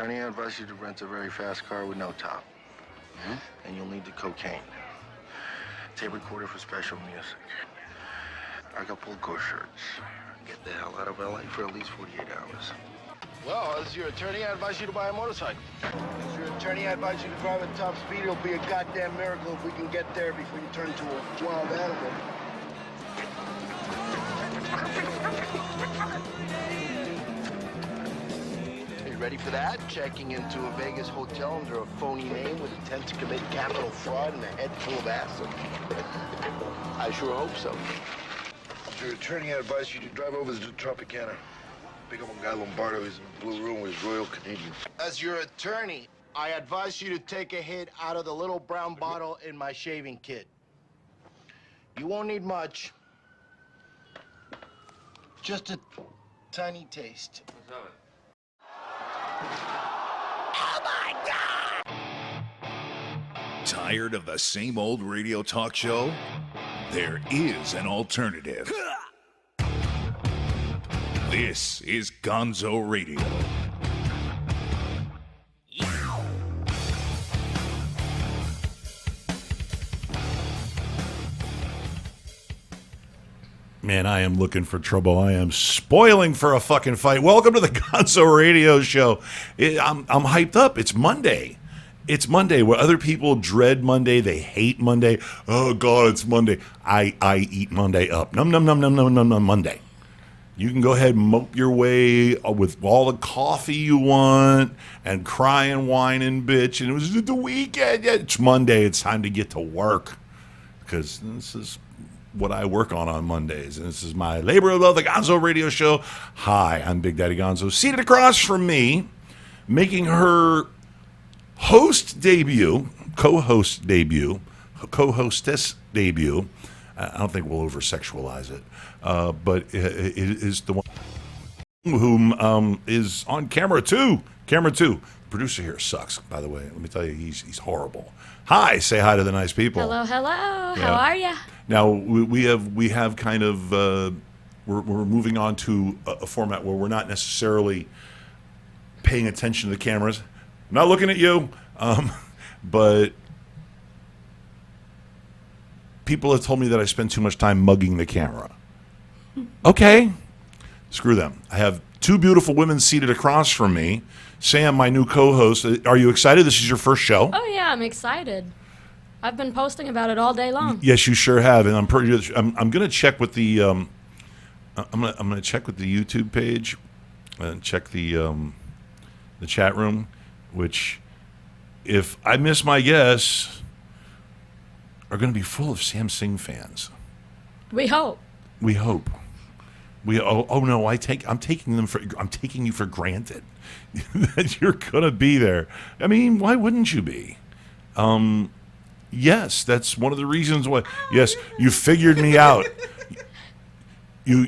attorney, I advise you to rent a very fast car with no top. Mm-hmm. And you'll need the cocaine. Tape recorder for special music. Acapulco shirts. Get the hell out of LA for at least 48 hours. Well, as your attorney, I advise you to buy a motorcycle. As your attorney, I advise you to drive at top speed. It'll be a goddamn miracle if we can get there before you turn into a wild animal. Are you ready for that? Checking into a Vegas hotel under a phony name with intent to commit capital fraud and a head full of acid? I sure hope so. As your attorney, I advise you to drive over to Tropicana. Pick up a guy Lombardo. He's in the blue room with his Royal Canadian. As your attorney, I advise you to take a hit out of the little brown bottle in my shaving kit. You won't need much. Just a tiny taste. What's of it? Oh my God! Tired of the same old radio talk show? There is an alternative. This is Gonzo Radio. Man, I am looking for trouble. I am spoiling for a fucking fight. Welcome to the Gonzo Radio Show. I'm hyped up. It's Monday. It's Monday. Where other people dread Monday, they hate Monday. Oh God, it's Monday. I eat Monday up. Num num num num num num num Monday. You can go ahead and mope your way with all the coffee you want and cry and whine and bitch. And it was the weekend. Yeah, it's Monday. It's time to get to work because this is what I work on Mondays. And this is my labor of love, the Gonzo Radio Show. Hi, I'm Big Daddy Gonzo. Seated across from me, making her host debut, co-host debut, co-hostess debut. I don't think we'll over-sexualize it. But it is the one whom is on camera two. Camera two. The producer here sucks, by the way. Let me tell you, he's horrible. Hi, say hi to the nice people. Hello, hello. Yeah. How are you? Now we have kind of we're moving on to a format where we're not necessarily paying attention to the cameras. I'm not looking at you, but people have told me that I spend too much time mugging the camera. Okay, screw them. I have two beautiful women seated across from me. Sam, my new co-host. Are you excited? This is your first show. Oh yeah, I'm excited. I've been posting about it all day long. Yes, you sure have, and I'm going to check with the I'm going to check with the YouTube page and check the chat room, which, if I miss my guess, are going to be full of Samsung fans. We hope. We hope. Oh no! I'm taking you for granted that you're gonna be there. I mean, why wouldn't you be? Yes, that's one of the reasons why. Yes, you figured me out. You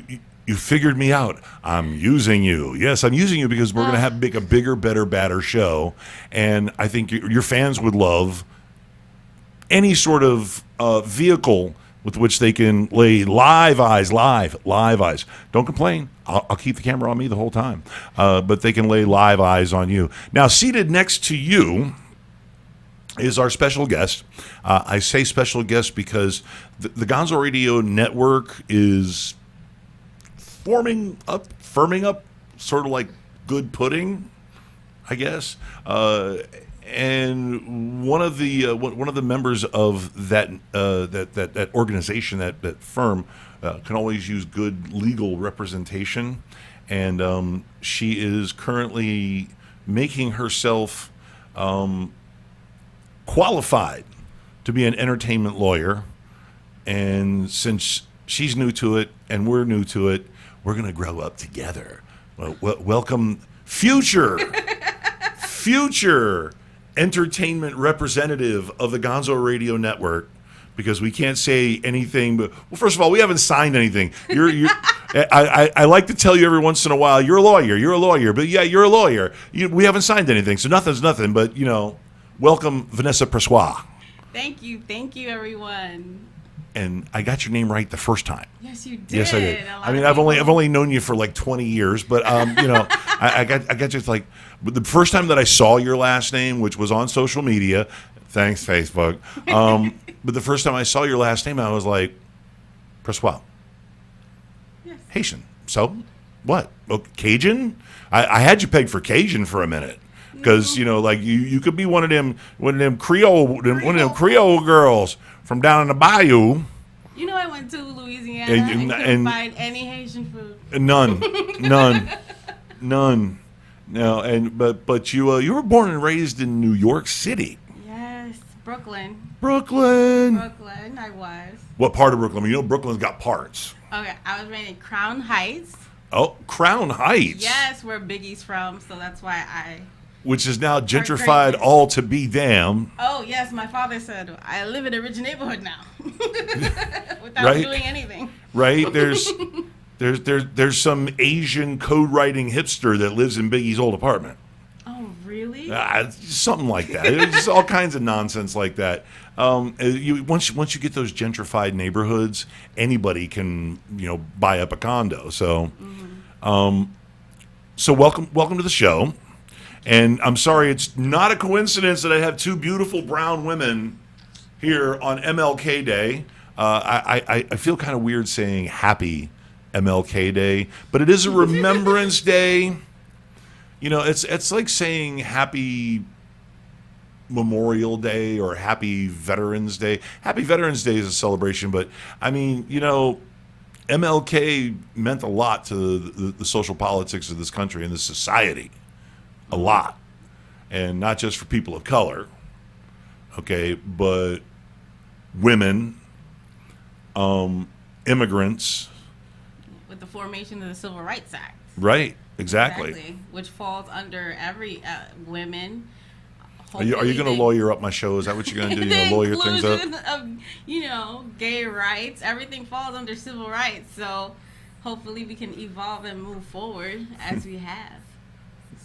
figured me out. I'm using you. Yes, I'm using you because we're gonna make a bigger, better, badder show, and I think your fans would love any sort of vehicle with which they can lay live eyes. Don't complain. I'll keep the camera on me the whole time. But they can lay live eyes on you. Now, seated next to you is our special guest. I say special guest because the Gonzo Radio Network is firming up, sort of like good pudding, I guess. And one of the members of that organization, that firm, can always use good legal representation, and she is currently making herself qualified to be an entertainment lawyer. And since she's new to it and we're new to it, we're going to grow up together. Welcome, future entertainment representative of the Gonzo Radio Network, because we can't say anything. But, well, first of all, we haven't signed anything. I like to tell you every once in a while, you're a lawyer. But yeah, you're a lawyer. We haven't signed anything, so nothing's nothing. But welcome, Vanessa Pressoir. Thank you, everyone. And I got your name right the first time. Yes, you did. Yes, I did. I mean, I've only known you for like 20 years, but I I got just like the first time that I saw your last name, which was on social media. Thanks, Facebook. But the first time I saw your last name, I was like, Pressoir. Yes. Haitian. So, what? Oh, Cajun? I had you pegged for Cajun for a minute. Because, like you could be one of them Creole girls from down in the bayou. I went to Louisiana and couldn't find any Haitian food. None. No, but you were born and raised in New York City. Yes, Brooklyn, I was. What part of Brooklyn? Brooklyn's got parts. Okay, I was raised in Crown Heights. Oh, Crown Heights. Yes, where Biggie's from, so that's why which is now gentrified all to be damned. Oh, yes, my father said, I live in a rich neighborhood now. Without Right? doing anything. Right? There's some Asian code writing hipster that lives in Biggie's old apartment. Oh, really? Something like that. There's just all kinds of nonsense like that. Once you get those gentrified neighborhoods, anybody can buy up a condo. So, so welcome to the show. And I'm sorry, it's not a coincidence that I have two beautiful brown women here on MLK Day. I feel kind of weird saying Happy MLK Day, but it is a Remembrance Day. It's like saying Happy Memorial Day or Happy Veterans Day. Happy Veterans Day is a celebration, but I mean, MLK meant a lot to the social politics of this country and this society. A lot. And not just for people of color, okay, but women, immigrants. With the formation of the Civil Rights Act. Right, exactly. Which falls under every women. Are you going to lawyer up my show? Is that what you're going to do? You're going to lawyer things up? Of, gay rights. Everything falls under civil rights. So hopefully we can evolve and move forward as we have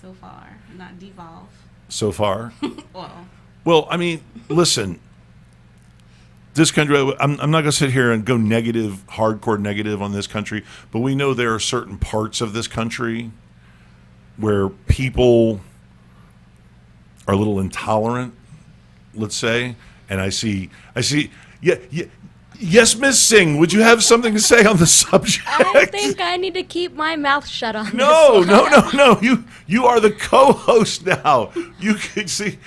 so far, not devolve. So far? Well, I mean, listen. This country, I'm not going to sit here and go negative, hardcore negative on this country, but we know there are certain parts of this country where people are a little intolerant, let's say, and I see, yes, Miss Singh, would you have something to say on the subject? I think I need to keep my mouth shut on this. No. You are the co-host now. You can see.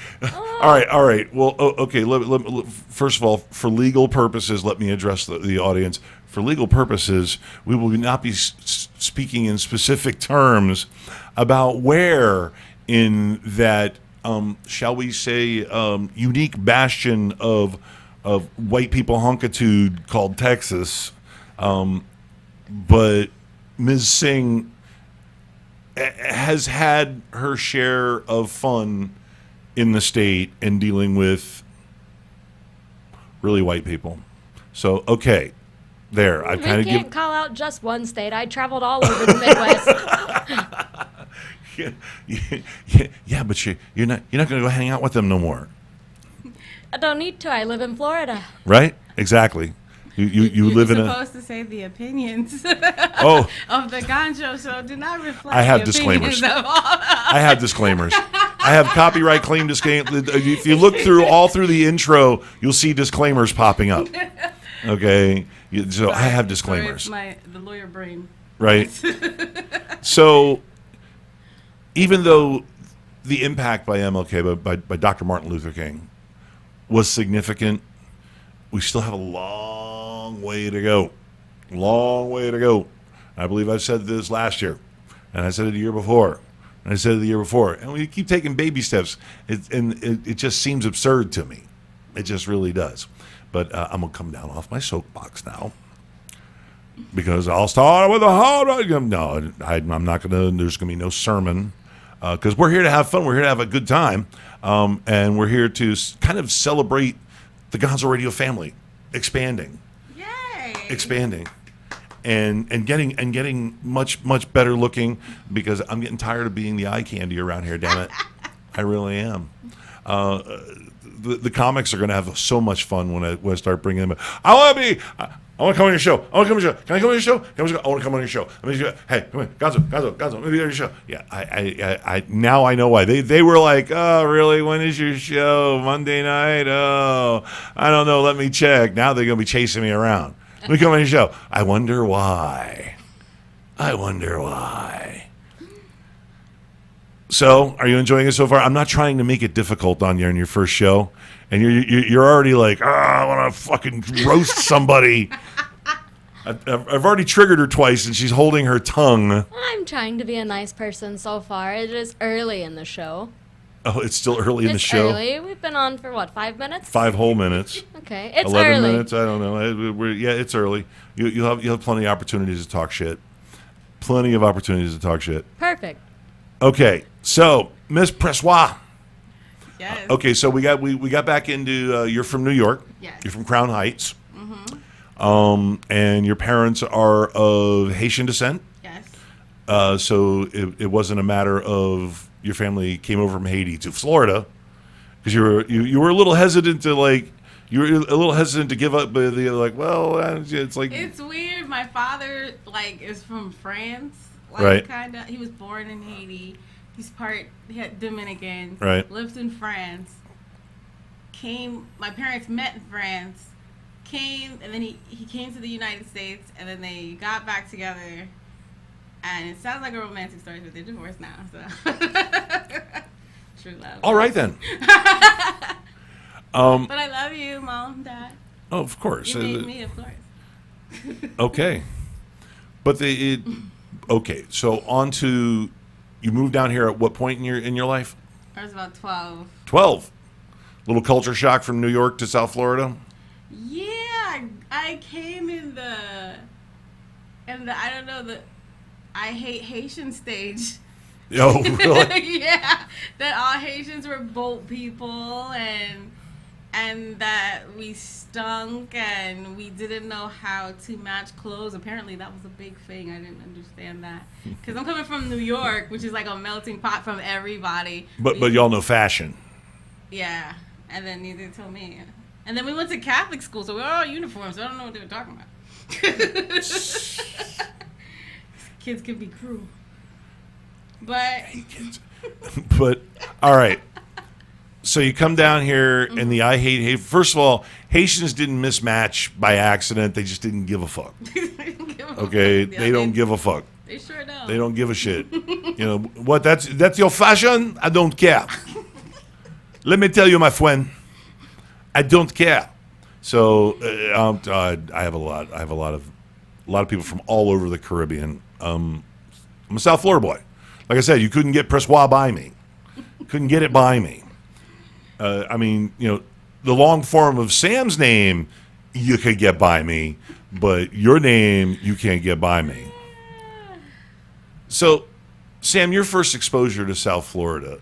All right. Well, okay. First of all, for legal purposes, let me address the audience. For legal purposes, we will not be speaking in specific terms about where in that, shall we say, unique bastion of white people honkitude called Texas. But Ms. Singh has had her share of fun in the state and dealing with really white people. So, okay, there. I kind of can't call out just one state. I traveled all over the Midwest. Yeah, but you're not going to go hang out with them no more. I don't need to. I live in Florida. Right? Exactly. You live in a. You're supposed to say the opinions of the Gonjo show do not reflect. I have disclaimers. I have disclaimers. I have copyright claim disclaimers. If you look through the intro, you'll see disclaimers popping up. Okay, so I have disclaimers. The lawyer brain. Right. So, even though the impact by MLK, by Dr. Martin Luther King, was significant, we still have a long way to go. Long way to go. I believe I said this last year, and I said it the year before, and I said it the year before. And we keep taking baby steps. It just seems absurd to me. It just really does. But I'm going to come down off my soapbox now, because I'll start with a hard. No, I'm not going to. There's going to be no sermon, because we're here to have fun. We're here to have a good time. And we're here to kind of celebrate the Gonzo Radio family expanding. Yay! Expanding. And getting much better looking, because I'm getting tired of being the eye candy around here, damn it. I really am. The comics are going to have so much fun when I start bringing them. I want to be. I want to come on your show. I want to come on your show. Can I come on your show? I want to come on your show. Hey, come here. Gonzo. Let me be on your show. Yeah, I now I know why. They were like, oh, really? When is your show? Monday night? Oh, I don't know. Let me check. Now they're going to be chasing me around. Let me come on your show. I wonder why. So, are you enjoying it so far? I'm not trying to make it difficult on you in your first show. And you're already like, I want to fucking roast somebody. I've already triggered her twice, and she's holding her tongue. I'm trying to be a nice person so far. It is early in the show. Oh, it's still early in the show? It's early. We've been on for, 5 minutes? 5 whole minutes. Okay, it's 11 early. minutes, I don't know. Yeah, it's early. You'll have plenty of opportunities to talk shit. Plenty of opportunities to talk shit. Perfect. Okay, so, Miss Pressoir. Yes. Okay, so we got back into you're from New York. Yes. You're from Crown Heights. Mm-hmm. And your parents are of Haitian descent. Yes. So it wasn't a matter of your family came over from Haiti to Florida because you were a little hesitant to give up, but you're like, well, it's like it's weird. My father is from France. Right. Kinda. He was born in Haiti. He's part Dominican. Right. Lived in France. My parents met in France. And then he came to the United States, and then they got back together. And it sounds like a romantic story, but they're divorced now, so. True love. all right then. But I love you, Mom, Dad. Oh, of course. You made me, of course. Okay, but okay. So on to you moved down here at what point in your life? I was about 12. 12. Little culture shock from New York to South Florida. Yeah, I came in the I don't know, the I hate Haitian stage. Oh, really? Yeah, that all Haitians were boat people and that we stunk and we didn't know how to match clothes. Apparently that was a big thing. I didn't understand that because I'm coming from New York, which is like a melting pot from everybody. But y'all know fashion. Yeah, and then neither told me. And then we went to Catholic school, so we were all uniforms. So I don't know what they were talking about. Kids can be cruel. But all right. So you come down here and the I hate hate. First of all, Haitians didn't mismatch by accident. They just didn't give a fuck. Okay, they don't give a fuck. They sure don't. They don't give a shit. You know what? That's your fashion. I don't care. Let me tell you, my friend. I don't care. So I have a lot of people from all over the Caribbean. I'm a South Florida boy. Like I said, you couldn't get Pressoir by me. Couldn't get it by me. I mean, the long form of Sam's name, you could get by me, but your name, you can't get by me. So, Sam, your first exposure to South Florida,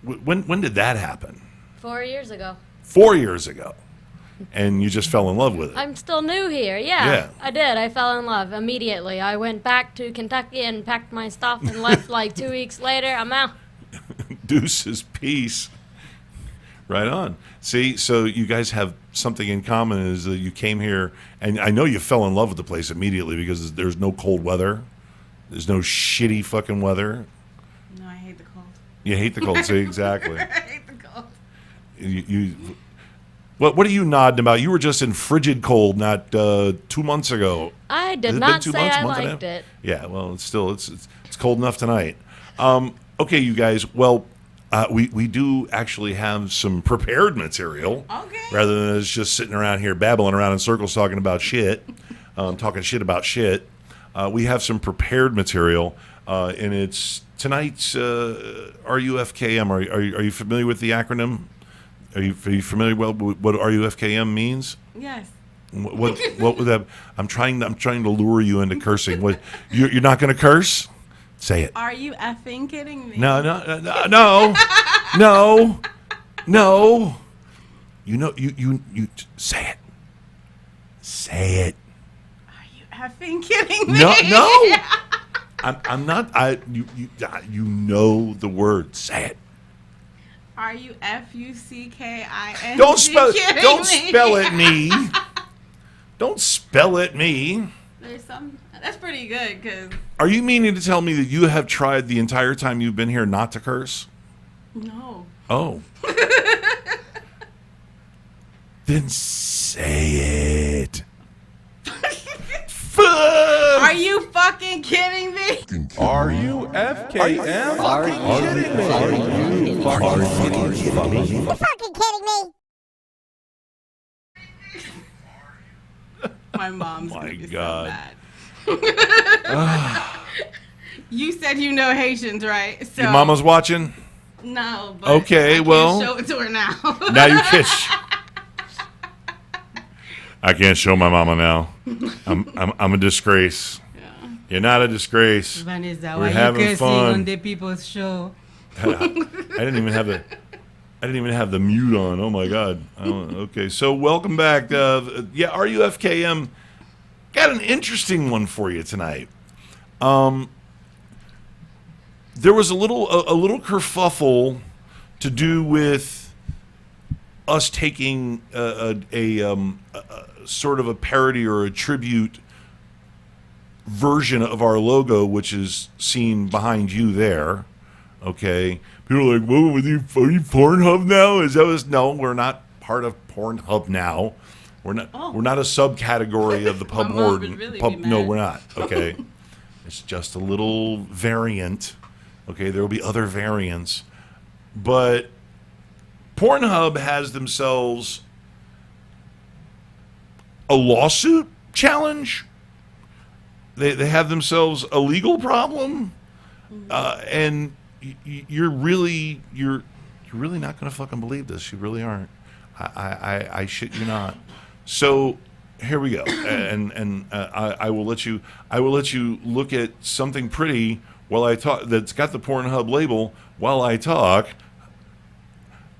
when did that happen? 4 years ago. 4 years ago. And you just fell in love with it. I'm still new here. Yeah, I did. I fell in love immediately. I went back to Kentucky and packed my stuff and left 2 weeks later. I'm out. Deuces, peace. Right on. See, so you guys have something in common is that you came here, and I know you fell in love with the place immediately because there's no cold weather. There's no shitty fucking weather. No, I hate the cold. You hate the cold, see, exactly. I hate the cold. What are you nodding about? You were just in frigid cold not 2 months ago. I did not say I liked it. Yeah, well, it's cold enough tonight. Okay, you guys, well, we do actually have some prepared material. Okay. Rather than us just sitting around here babbling around in circles talking about shit, talking shit about shit. We have some prepared material, and it's tonight's RUFKM. Are you familiar with the acronym? Are you familiar with what RUFKM means? Yes. What would that? I'm trying to lure you into cursing. What you're not going to curse? Say it. Are you effing kidding me? No. You say it. Say it. Are you effing kidding me? No. I'm not. You know the word. Say it. Are you F-U-C-K-I-N? Don't spell it me. Don't spell Spell it me. There's some. That's pretty good, because... Are you meaning to tell me that you have tried the entire time you've been here not to curse? No. Oh. Then say it. Fuck! Are you fucking kidding me? Are you FKM? Are you kidding me? Are you fucking kidding me? You're fucking kidding me? My mom's My gonna be God. so mad. You said you know Haitians, right? So Your mama's watching? No, but Okay, I can't well- show it to her now. Now you can't. I can't show my mama now. I'm a disgrace. Yeah. You're not a disgrace. Vanessa, We're having fun. on the people's show? I didn't even have the mute on. Oh my God. Okay, so welcome back. Yeah, RUFKM got an interesting one for you tonight. There was a little kerfuffle to do with us taking a sort of a parody or a tribute version of our logo, which is seen behind you there. Okay, people are like, "Whoa, are you Pornhub now?" Is that was no? We're not part of Pornhub now. We're not. Oh. We're not a subcategory of the pub My mom horde. would really Pub, be no, mad. we're not. Okay, it's just a little variant. Okay, there will be other variants, but Pornhub has themselves a lawsuit challenge. They have themselves a legal problem, and you're really not going to fucking believe this. You really aren't. I shit you not. So here we go, and I will let you look at something pretty while I talk. That's got the Pornhub label while I talk.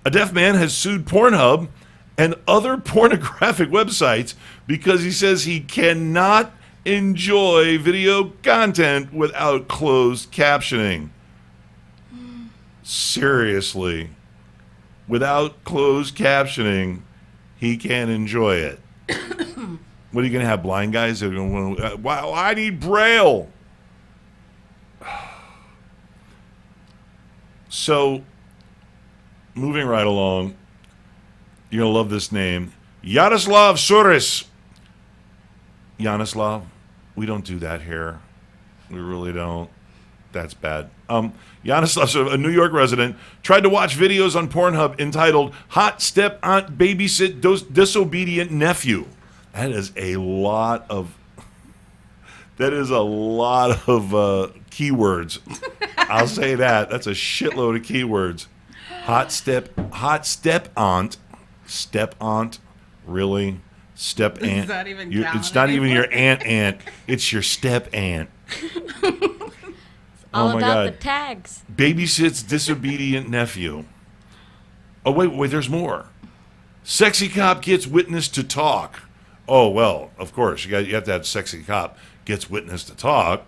A deaf man has sued Pornhub and other pornographic websites because he says he cannot enjoy video content without closed captioning. Seriously. Without closed captioning, he can't enjoy it. What are you going to have, blind guys? That are going to, wow, I need Braille. So, moving right along, you're going to love this name. Yaroslav Suris. Yaroslav, we don't do that here. We really don't. That's bad. Yaroslav, a New York resident, tried to watch videos on Pornhub entitled Hot Step Aunt Babysit Disobedient Nephew. That is a lot of keywords. I'll say that. That's a shitload of keywords. Hot step aunt. Step aunt. Really? Step aunt. It's not even It's not even your aunt. It's your step aunt. All my about God. the tags. Babysits disobedient nephew. Oh, wait, there's more. Sexy cop gets witness to talk. Oh, well, of course. You have to have sexy cop gets witness to talk.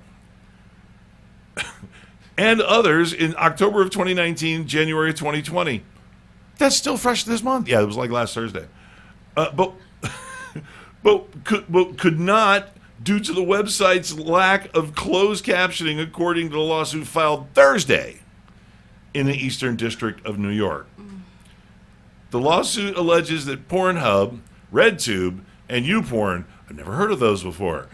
And others in October of 2019, January of 2020. That's still fresh this month. Yeah, it was like last Thursday. But could not, due to the website's lack of closed captioning, according to the lawsuit filed Thursday in the Eastern District of New York. The lawsuit alleges that Pornhub, RedTube, and YouPorn, I've never heard of those before,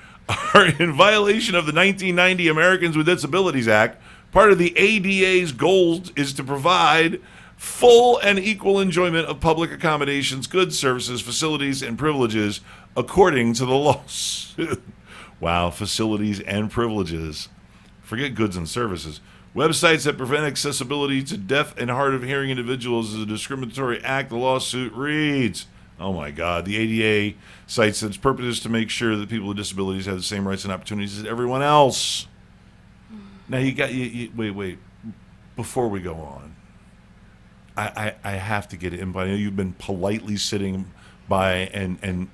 are in violation of the 1990 Americans with Disabilities Act. Part of the ADA's goal is to provide full and equal enjoyment of public accommodations, goods, services, facilities, and privileges, according to the lawsuit. Wow, facilities and privileges. Forget goods and services. Websites that prevent accessibility to deaf and hard of hearing individuals is a discriminatory act, the lawsuit reads. Oh my God. The ADA cites that its purpose is to make sure that people with disabilities have the same rights and opportunities as everyone else. Now wait. Before we go on, I have to get in, but I know you've been politely sitting by, and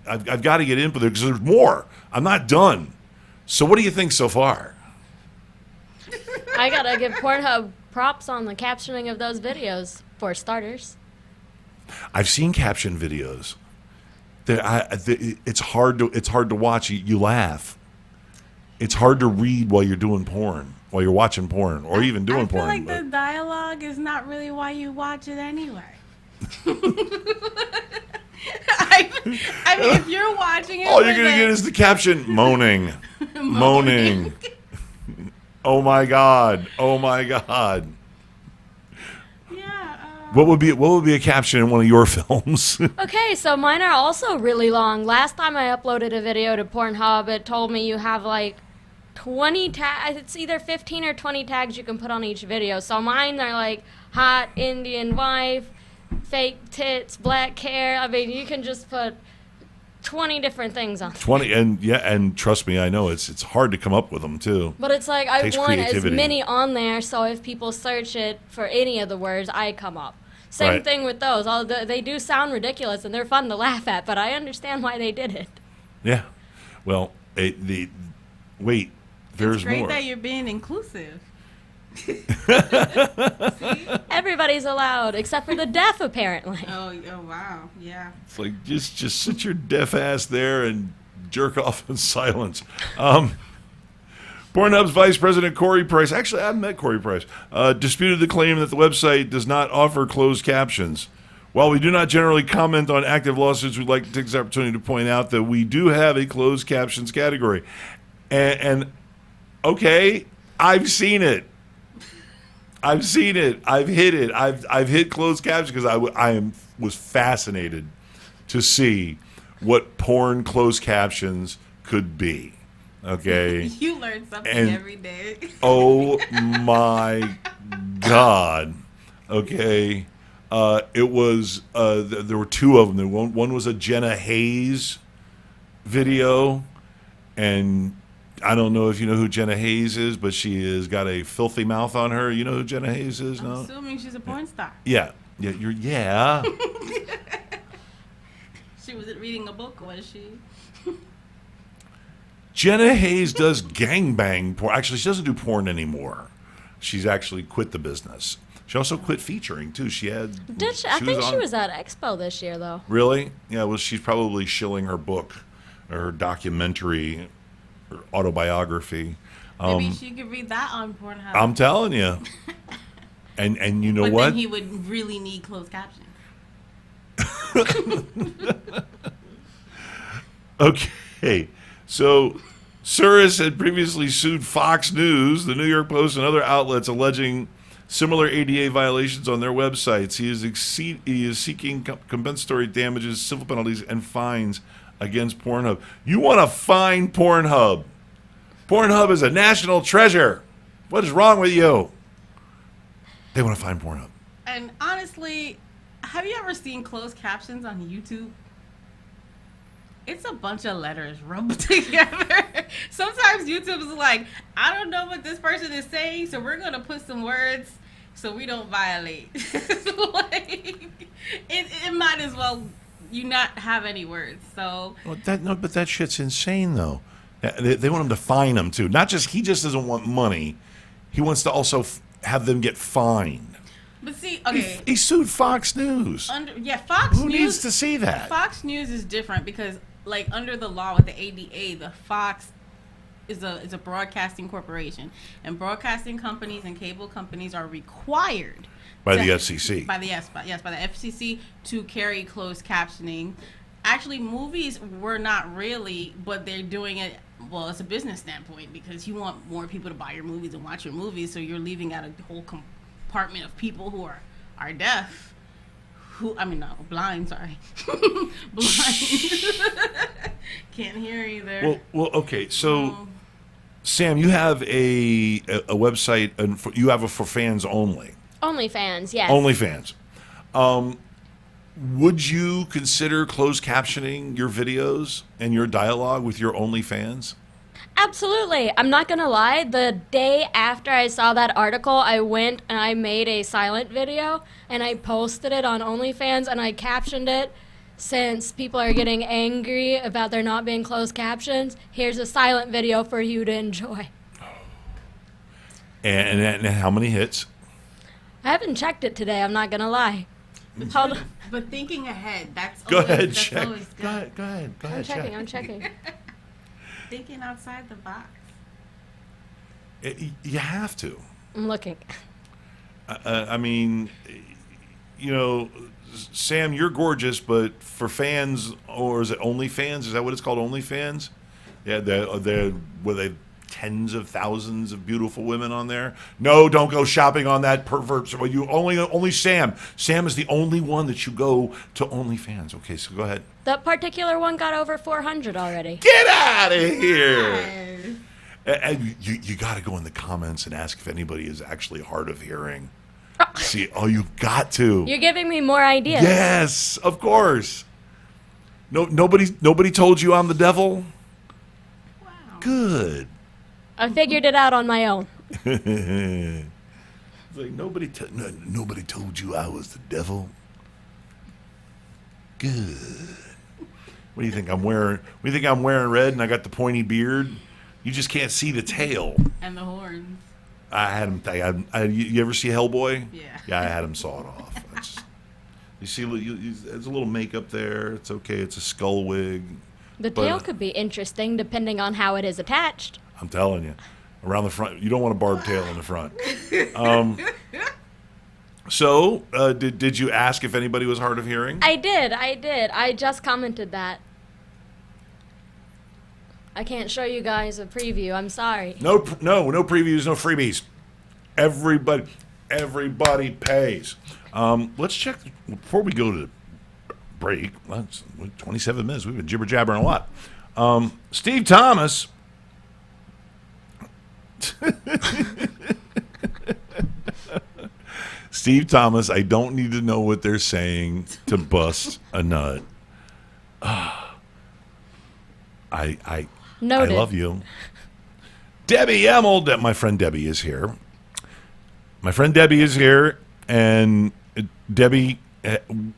I've got to get in there because there's more. I'm not done. So what do you think so far? I gotta give Pornhub props on the captioning of those videos, for starters. I've seen caption videos. It's hard to watch. You laugh. It's hard to read while you're doing porn, while you're watching porn, or even doing porn. I feel like the dialogue is not really why you watch it anyway. I mean, if you're watching it, all you're gonna get is the caption: moaning, moaning. Oh my god! Oh my god! Yeah. What would be a caption in one of your films? Okay, so mine are also really long. Last time I uploaded a video to Pornhub, it told me you have like 20 tags. It's either 15 or 20 tags you can put on each video. So mine are like hot Indian wife, fake tits, black hair. I mean, you can just put 20 different things on. 20, and trust me, I know it's hard to come up with them too. But it's like I Takes want as creativity. many on there, so if people search it for any of the words, I come up. Same Right. thing with those. They do sound ridiculous and they're fun to laugh at, but I understand why they did it. Yeah. Well, wait. There's It's great more. that you're being inclusive. Everybody's allowed, except for the deaf, apparently. Oh wow, yeah. It's like just sit your deaf ass there and jerk off in silence. Pornhub's Vice President Corey Price, actually I've met Corey Price, disputed the claim that the website does not offer closed captions. While we do not generally comment on active lawsuits, we'd like to take this opportunity to point out that we do have a closed captions category. And okay, I've seen it. I've seen it. I've hit it. I've hit closed captions because I was fascinated to see what porn closed captions could be. Okay. You learn something And- every day. Oh my God. Okay. It was there were two of them. One was a Jenna Hayes video, and I don't know if you know who Jenna Hayes is, but she has got a filthy mouth on her. You know who Jenna Hayes is? I'm No. assuming she's a porn star. Yeah. Yeah. She wasn't reading a book, was she? Jenna Hayes does gangbang porn. Actually, she doesn't do porn anymore. She's actually quit the business. She also quit featuring too. She had. Did she? I think she was at Expo this year, though. Really? Yeah. Well, she's probably shilling her book, or her documentary, or autobiography. Maybe she could read that on Pornhub. I'm telling you. And you know but what? then he would really need closed captions. Okay. So, Suffice had previously sued Fox News, the New York Post, and other outlets alleging similar ADA violations on their websites. He is seeking compensatory damages, civil penalties, and fines against Pornhub. You want to fine Pornhub? Pornhub is a national treasure. What is wrong with you? They want to fine Pornhub. And honestly, have you ever seen closed captions on YouTube? It's a bunch of letters rubbed together. Sometimes YouTube is like, I don't know what this person is saying, so we're going to put some words so we don't violate. Like, it might as well you not have any words. So Well, but that shit's insane, though. They want him to fine him, too. Not just, he just doesn't want money. He wants to also have them get fined. But see, okay. He sued Fox News. Fox Who News needs to see that? Fox News is different because, like, under the law with the ADA, the Fox is a broadcasting corporation, and broadcasting companies and cable companies are required By the FCC. by the FCC to carry closed captioning. Actually, movies were not really, but they're doing it. Well, it's a business standpoint because you want more people to buy your movies and watch your movies, so you're leaving out a whole compartment of people who are deaf. Blind, sorry. Blind. Can't hear either. Well, okay. So, Sam, you have a website, and you have it for fans only. OnlyFans, yes. OnlyFans. Would you consider closed captioning your videos and your dialogue with your OnlyFans? Absolutely. I'm not going to lie. The day after I saw that article, I went and I made a silent video and I posted it on OnlyFans and I captioned it. Since people are getting angry about there not being closed captions, here's a silent video for you to enjoy. And how many hits? I haven't checked it today. I'm not going to lie. Hold on. But thinking ahead, that's Go always, ahead, that's check. always Go good. ahead. Go ahead. Go ahead. Check. I'm checking. Thinking outside the box. You have to. I'm looking. I mean, you know, Sam, you're gorgeous, but for fans, or is it OnlyFans? Is that what it's called, OnlyFans? Yeah, they're tens of thousands of beautiful women on there. No, don't go shopping on that pervert. So you only Sam. Sam is the only one that you go to OnlyFans. Okay, so go ahead. That particular one got over 400 already. Get out of here. Yes. And you got to go in the comments and ask if anybody is actually hard of hearing. See, you've got to. You're giving me more ideas. Yes, of course. Nobody told you I'm the devil. Wow. Good. I figured it out on my own. It's like nobody told you I was the devil. Good. What do you think I'm wearing? What do you think I'm wearing red and I got the pointy beard? You just can't see the tail. And the horns. I had him. You ever see Hellboy? Yeah. Yeah, I had him saw it off. You see, there's a little makeup there. It's okay. It's a skull wig. The tail could be interesting depending on how it is attached. I'm telling you, around the front, you don't want a barbed tail in the front. So, did you ask if anybody was hard of hearing? I did. I just commented that. I can't show you guys a preview. I'm sorry. No previews, no freebies. Everybody pays. Let's check before we go to break. That's 27 minutes. We've been jibber jabbering a lot. Steve Thomas. Steve Thomas, I don't need to know what they're saying to bust a nut. I Noted. love you. Debbie Emmel, my friend Debbie is here. My friend Debbie is here, and Debbie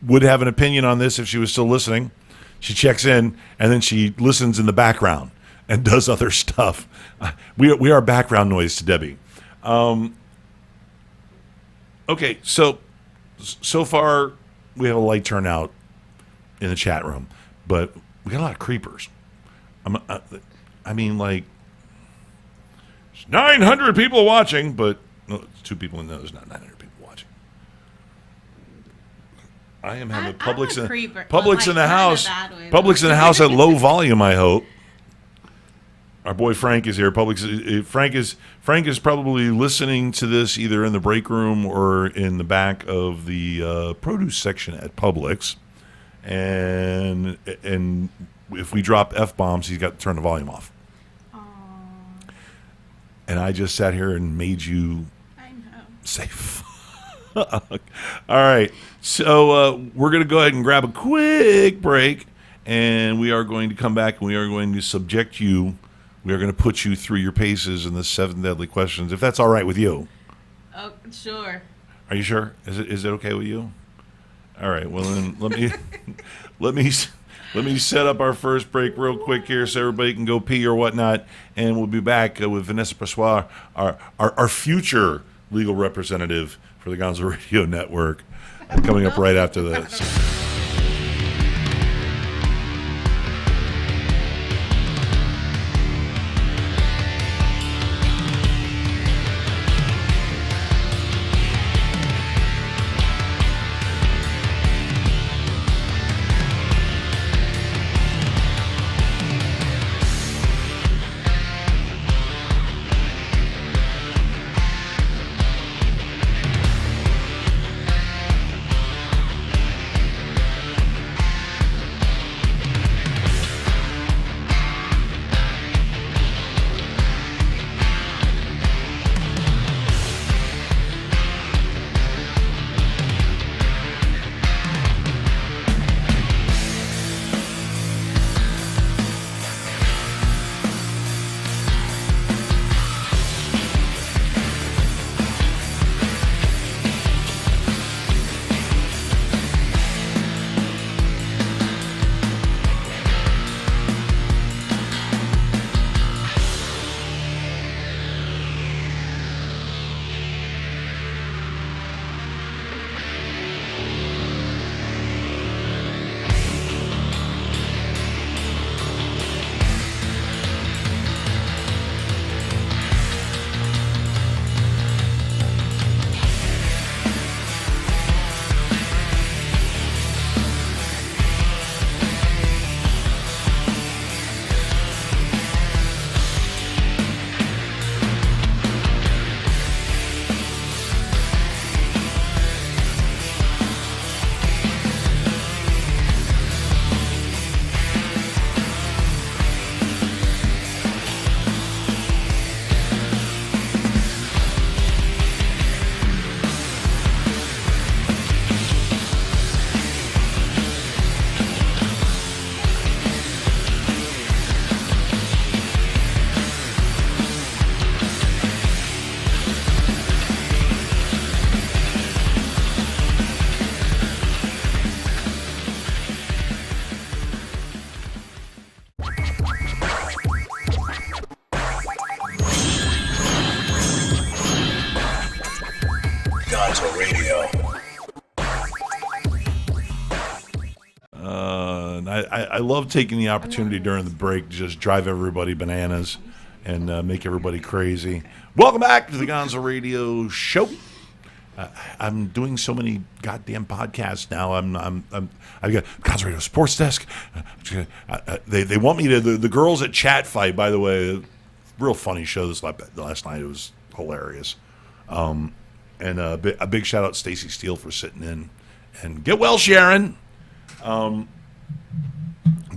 would have an opinion on this if she was still listening. She checks in, and then she listens in the background and does other stuff. We are background noise to Debbie. Okay, so far we have a light turnout in the chat room, but we got a lot of creepers. I mean, like, 900 people watching, but no, it's 2 people in there. There's not 900 people watching. I am having Publix in the house. Publix in the house at low volume, I hope. Our boy Frank is here. Frank is probably listening to this either in the break room or in the back of the produce section at Publix. And if we drop F-bombs, he's got to turn the volume off. Aww. And I just sat here and made you say fuck. All right. So we're going to go ahead and grab a quick break, and we are going to come back, and we are going to subject you. We are going to put you through your paces in the 7 deadly questions, if that's all right with you. Oh, sure. Are you sure? Is it okay with you? All right. Well, then let me set up our first break real quick here so everybody can go pee or whatnot, and we'll be back with Vanessa Pressoir, our future legal representative for the Gonzo Radio Network, coming up right after this. Gonzo Radio. And I love taking the opportunity during the break to just drive everybody bananas and make everybody crazy. Welcome back to the Gonzo Radio Show. I'm doing so many goddamn podcasts now. I've got Gonzo Radio Sports Desk. They want me to. The girls at Chat Fight, by the way, real funny show this last night. It was hilarious. And a big shout out to Stacey Steele for sitting in. And get well, Sharon.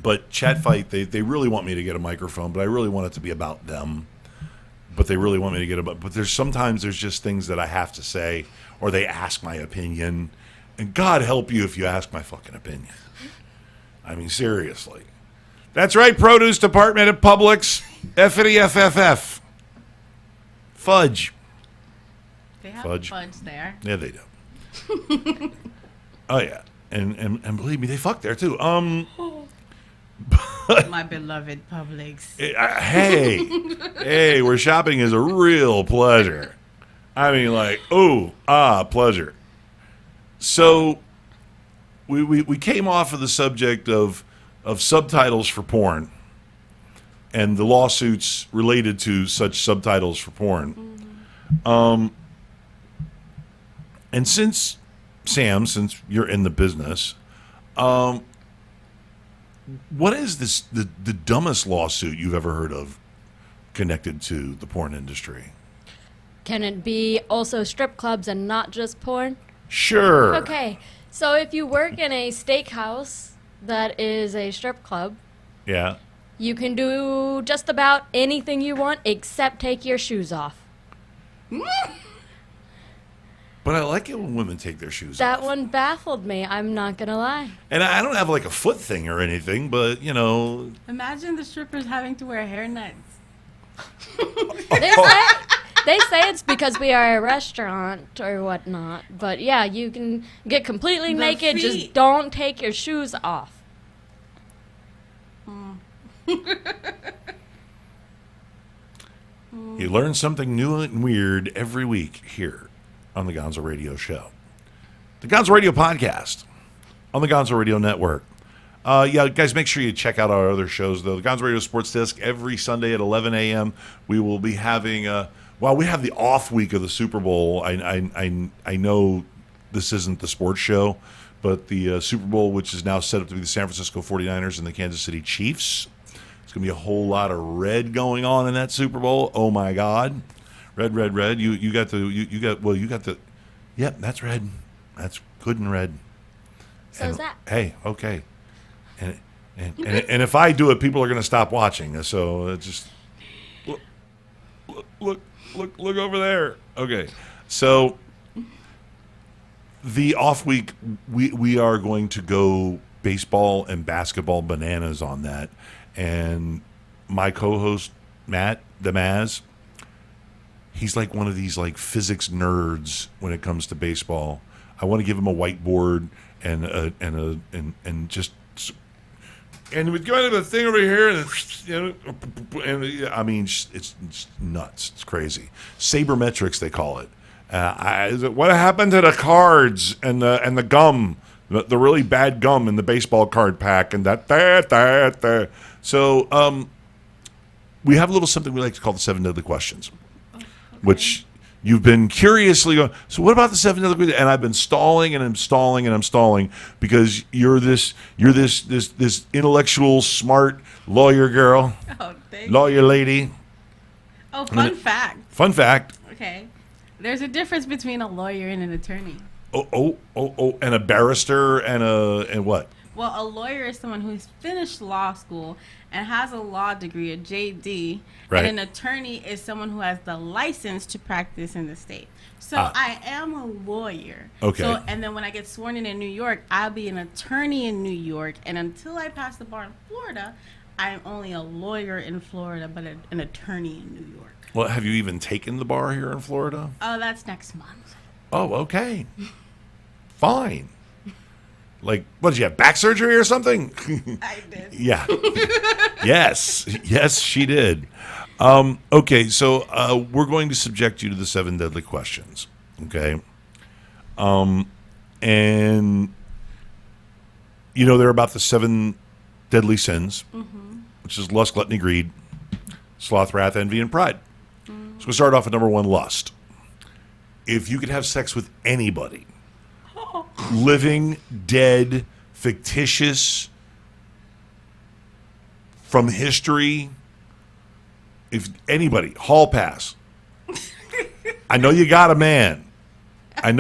But Chat Fight, they really want me to get a microphone, but I really want it to be about them. But they really want me to get but sometimes there's just things that I have to say, or they ask my opinion. And God help you if you ask my fucking opinion. I mean, seriously. That's right, Produce Department at Publix. F-I-D-F-F-F. Fudge. They have Fudge. fudge there. Yeah, they do. Oh, yeah. And believe me, they fuck there, too. My beloved Publix. Hey, where shopping is a real pleasure. I mean, like, pleasure. So, we came off of the subject of subtitles for porn and the lawsuits related to such subtitles for porn. And since you're in the business, what is the dumbest lawsuit you've ever heard of connected to the porn industry? Can it be also strip clubs and not just porn? Sure. Okay, so if you work in a steakhouse that is a strip club, Yeah. you can do just about anything you want except take your shoes off. But I like it when women take their shoes That off. one baffled me, I'm not gonna lie. And I don't have like a foot thing or anything, but you know. Imagine the strippers having to wear hairnets. They say it's because we are a restaurant or whatnot, but yeah, you can get completely The naked, feet. just don't take your shoes off. You learn something new and weird every week here on the Gonzo Radio Show. The Gonzo Radio Podcast on the Gonzo Radio Network. Yeah, guys, make sure you check out our other shows, though. The Gonzo Radio Sports Desk every Sunday at 11 a.m. We will be having, we have the off week of the Super Bowl. I know this isn't the sports show, but the Super Bowl, which is now set up to be the San Francisco 49ers and the Kansas City Chiefs. It's going to be a whole lot of red going on in that Super Bowl. Oh, my God. Red. You got the, yep, that's red. That's good and red. So is that. Hey, okay. And if I do it, people are going to stop watching. So just look over there. Okay. So the off week, we are going to go baseball and basketball bananas on that. And my co-host, Matt, the Maz, he's like one of these like physics nerds when it comes to baseball. I want to give him a whiteboard and we've got a thing over here, and I mean, it's nuts. It's crazy. Sabermetrics, they call it. What happened to the cards and the gum, the really bad gum in the baseball card pack, and that. So we have a little something we like to call the 7 Deadly Questions, which you've been curiously going, so what about the 7 Deadly Questions? And I've been stalling because you're this intellectual, smart lawyer girl, lawyer lady. Oh, fun fact. Fun fact. Okay. There's a difference between a lawyer and an attorney. Oh, and a barrister and what? Well, a lawyer is someone who's finished law school and has a law degree, a JD. Right. And an attorney is someone who has the license to practice in the state. So I am a lawyer. Okay. So, and then when I get sworn in New York, I'll be an attorney in New York. And until I pass the bar in Florida, I'm only a lawyer in Florida, but an attorney in New York. Well, have you even taken the bar here in Florida? Oh, that's next month. Oh, okay. Fine. Like, what, did you have back surgery or something? I did. Yeah. Yes, she did. Okay, so we're going to subject you to the 7 Deadly Questions. Okay. And they're about the 7 deadly sins, which is lust, gluttony, greed, sloth, wrath, envy, and pride. So we'll start off at number 1, lust. If you could have sex with anybody, living, dead, fictitious, from history, if anybody, hall pass. I know you got a man. I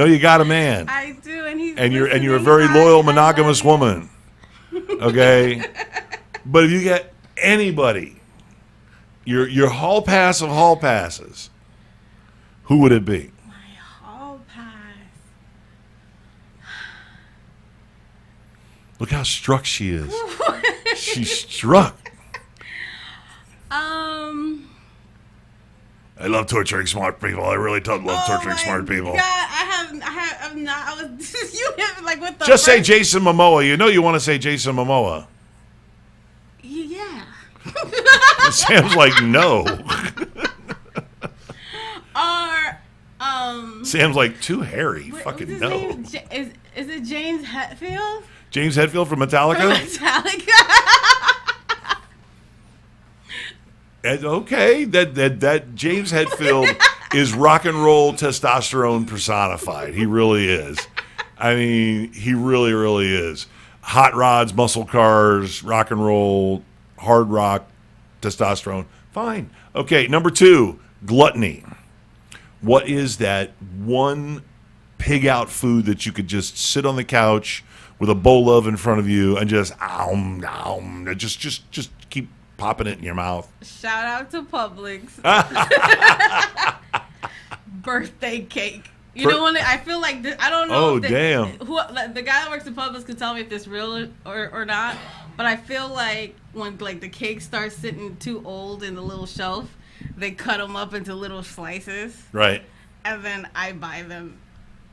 do, and you're a very loyal, monogamous woman. Okay, but if you get anybody, your hall pass of hall passes, who would it be? My hall pass. Look how struck she is. She's struck. I love torturing smart people. I really love torturing smart people. God, I'm not. I was you hit like with the. Just say Jason Momoa. You want to say Jason Momoa. Yeah. Sam's like, no. Sam's like, too hairy. Fucking no. Is it James Hetfield? James Hetfield from Metallica? Okay, that James Hetfield is rock and roll testosterone personified. He really is. I mean, he really, really is. Hot rods, muscle cars, rock and roll, hard rock, testosterone. Fine. Okay, number 2, gluttony. What is that one pig out food that you could just sit on the couch with a bowl of in front of you and just just keep popping it in your mouth? Shout out to Publix. Birthday cake. I feel like this, I don't know. Damn. Who the guy that works at Publix can tell me if this real or not. But I feel like when the cake starts sitting too old in the little shelf, they cut them up into little slices. Right. And then I buy them.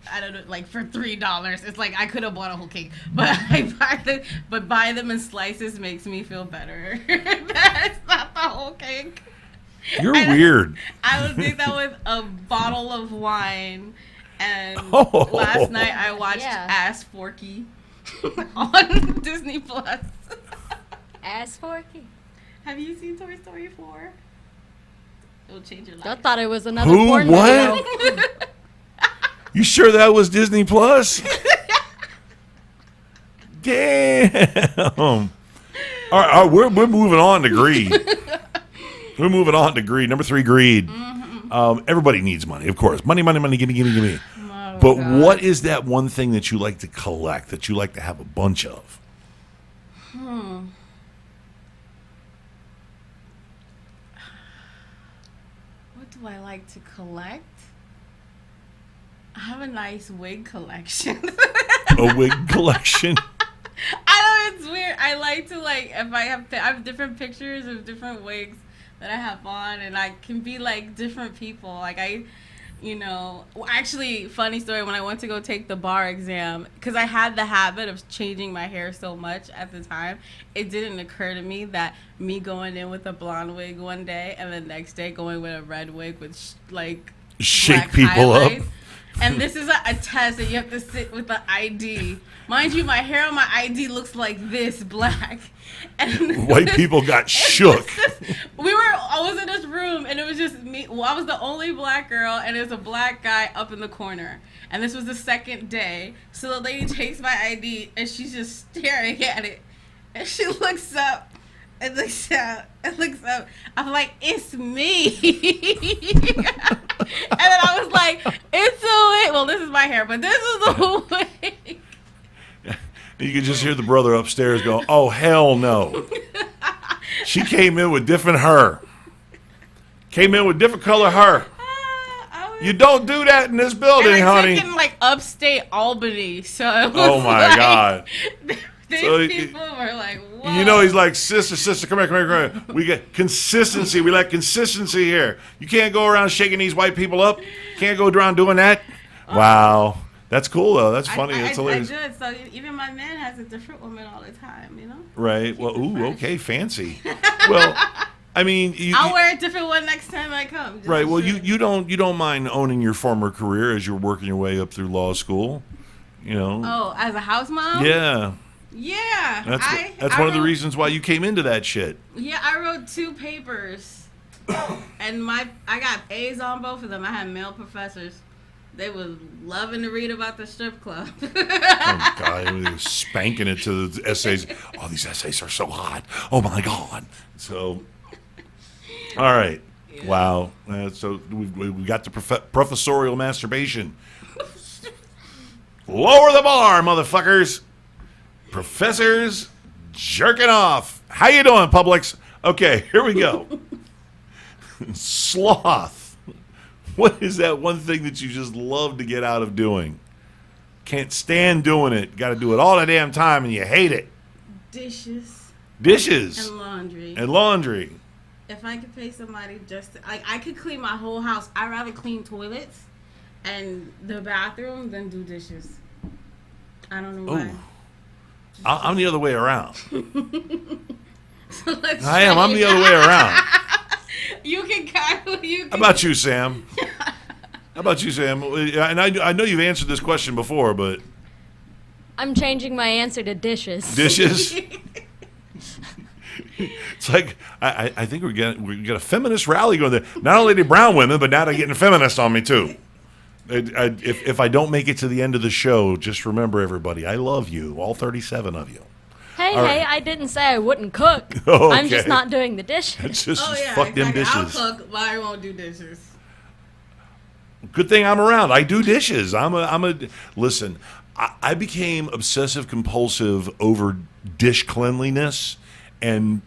I don't know, for $3. It's like I could have bought a whole cake, but buy them in slices makes me feel better. That's not the whole cake. You're weird. I would think that with a bottle of wine. And last night I watched Ass Forky on Disney Plus. Ass Forky. Have you seen Toy Story 4? It'll change your life. I thought it was another Who? porn What? video. You sure that was Disney Plus? Damn. All right, we're moving on to greed. Number 3, greed. Everybody needs money, of course. Money, gimme. Oh, but God. what is that one thing that you like to collect, that you like to have a bunch of? What do I like to collect? I have a nice wig collection. A wig collection? I know it's weird. I like to if I have different pictures of different wigs that I have on, and I can be different people. Actually, funny story, when I went to go take the bar exam, because I had the habit of changing my hair so much at the time, it didn't occur to me that me going in with a blonde wig one day and the next day going with a red wig with shake black people highlights. up. And this is a test that you have to sit with the ID. Mind you, my hair on my ID looks like this, black. And White people got shook. I was in this room, and it was just me. Well, I was the only black girl, and there's a black guy up in the corner. And this was the second day. So the lady takes my ID, and she's just staring at it. And she looks up. And looks up. I'm like, it's me. And then I was like, it's a wig. Well, this is my hair, but this is a wig. You could just hear the brother upstairs go, oh, hell no. She came in with different hair. Came in with different color hair. You don't do that in this building, and honey. Took in upstate Albany. So it was oh, my God. These people were like, whoa. You know, he's like, sister, come here. We get consistency. We like consistency here. You can't go around shaking these white people up. Can't go around doing that. Wow. That's cool, though. That's funny. That's hilarious. I do. So even my man has a different woman all the time, Right. Well, ooh, okay, fancy. Well, I mean, I'll wear a different one next time I come. Right. Well, you don't mind owning your former career as you're working your way up through law school, you know. Oh, as a house mom? Yeah. Yeah. That's one of the reasons why you came into that shit. Yeah, I wrote 2 papers, and I got A's on both of them. I had male professors. They was loving to read about the strip club. Oh, God. They were spanking it to the essays. Oh, these essays are so hot. Oh, my God. So, all right. Yeah. Wow. So we got the professorial masturbation. Lower the bar, motherfuckers. Professors jerking off. How you doing, Publix? Okay, here we go. Sloth. What is that one thing that you just love to get out of doing? Can't stand doing it. Got to do it all the damn time, and you hate it. Dishes. And laundry. If I could pay somebody I could clean my whole house. I'd rather clean toilets and the bathroom than do dishes. I don't know why. I'm the other way around. So I'm the other way around. You can. How about you, Sam? And I know you've answered this question before, but I'm changing my answer to dishes. Dishes. It's like I think we got a feminist rally going there. Not only the brown women, but now they're getting feminists on me too. If I don't make it to the end of the show, just remember, everybody, I love you, all 37 of you. Hey, I didn't say I wouldn't cook. Okay. I'm just not doing the dishes. It's just fuck them dishes. I'll cook, but I won't do dishes. Good thing I'm around. I do dishes. Listen, I became obsessive compulsive over dish cleanliness and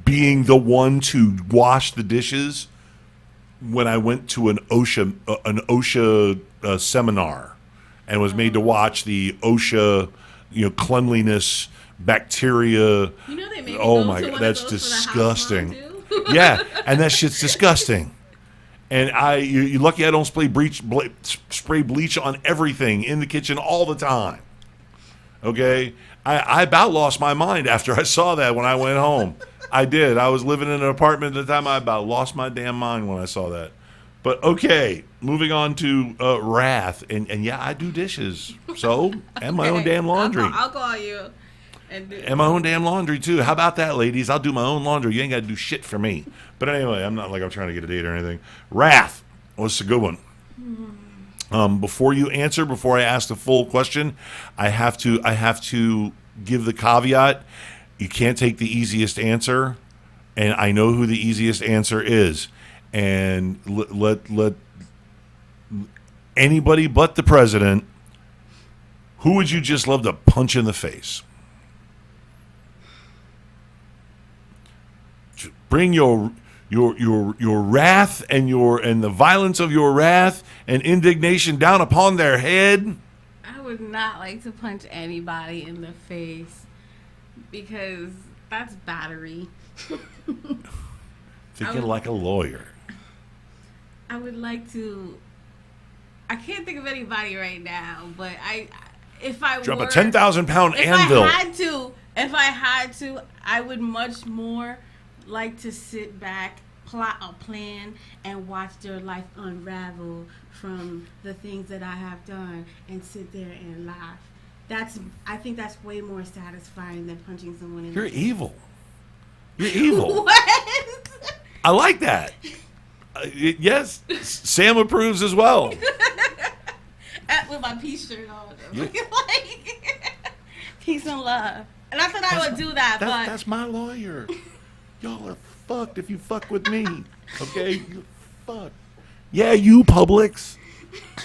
being the one to wash the dishes when I went to an OSHA seminar and was made to watch the OSHA, cleanliness, bacteria. You know they made me oh go my to God, one that's of those disgusting. For the house mom, Yeah, and that shit's disgusting. And you're lucky I don't spray bleach on everything in the kitchen all the time. Okay, I about lost my mind after I saw that when I went home. I did. I was living in an apartment at the time. I about lost my damn mind when I saw that. But okay, moving on to wrath, and yeah, I do dishes. So and my own damn laundry. I'll call you. And my own damn laundry too. How about that, ladies? I'll do my own laundry. You ain't got to do shit for me. But anyway, I'm not like I'm trying to get a date or anything. Wrath. What's a good one? Before you answer, before I ask the full question, I have to give the caveat. You can't take the easiest answer, and I know who the easiest answer is. And let anybody but the president. Who would you just love to punch in the face? Bring your wrath and the violence of your wrath and indignation down upon their head. I would not like to punch anybody in the face because that's battery. Thinking like a lawyer. I would like to. I can't think of anybody right now, but if I drop were, a 10,000-pound anvil. If I had to, I would much more like to sit back, plot a plan, and watch their life unravel from the things that I have done, and sit there and laugh. I think that's way more satisfying than punching someone in the face. Evil. You're evil. What? I like that. Yes, Sam approves as well. With my peace shirt on. Peace and love. And I thought I would do that, but that's my lawyer. Y'all are fucked if you fuck with me. Okay? You're fucked. Yeah, you Publix.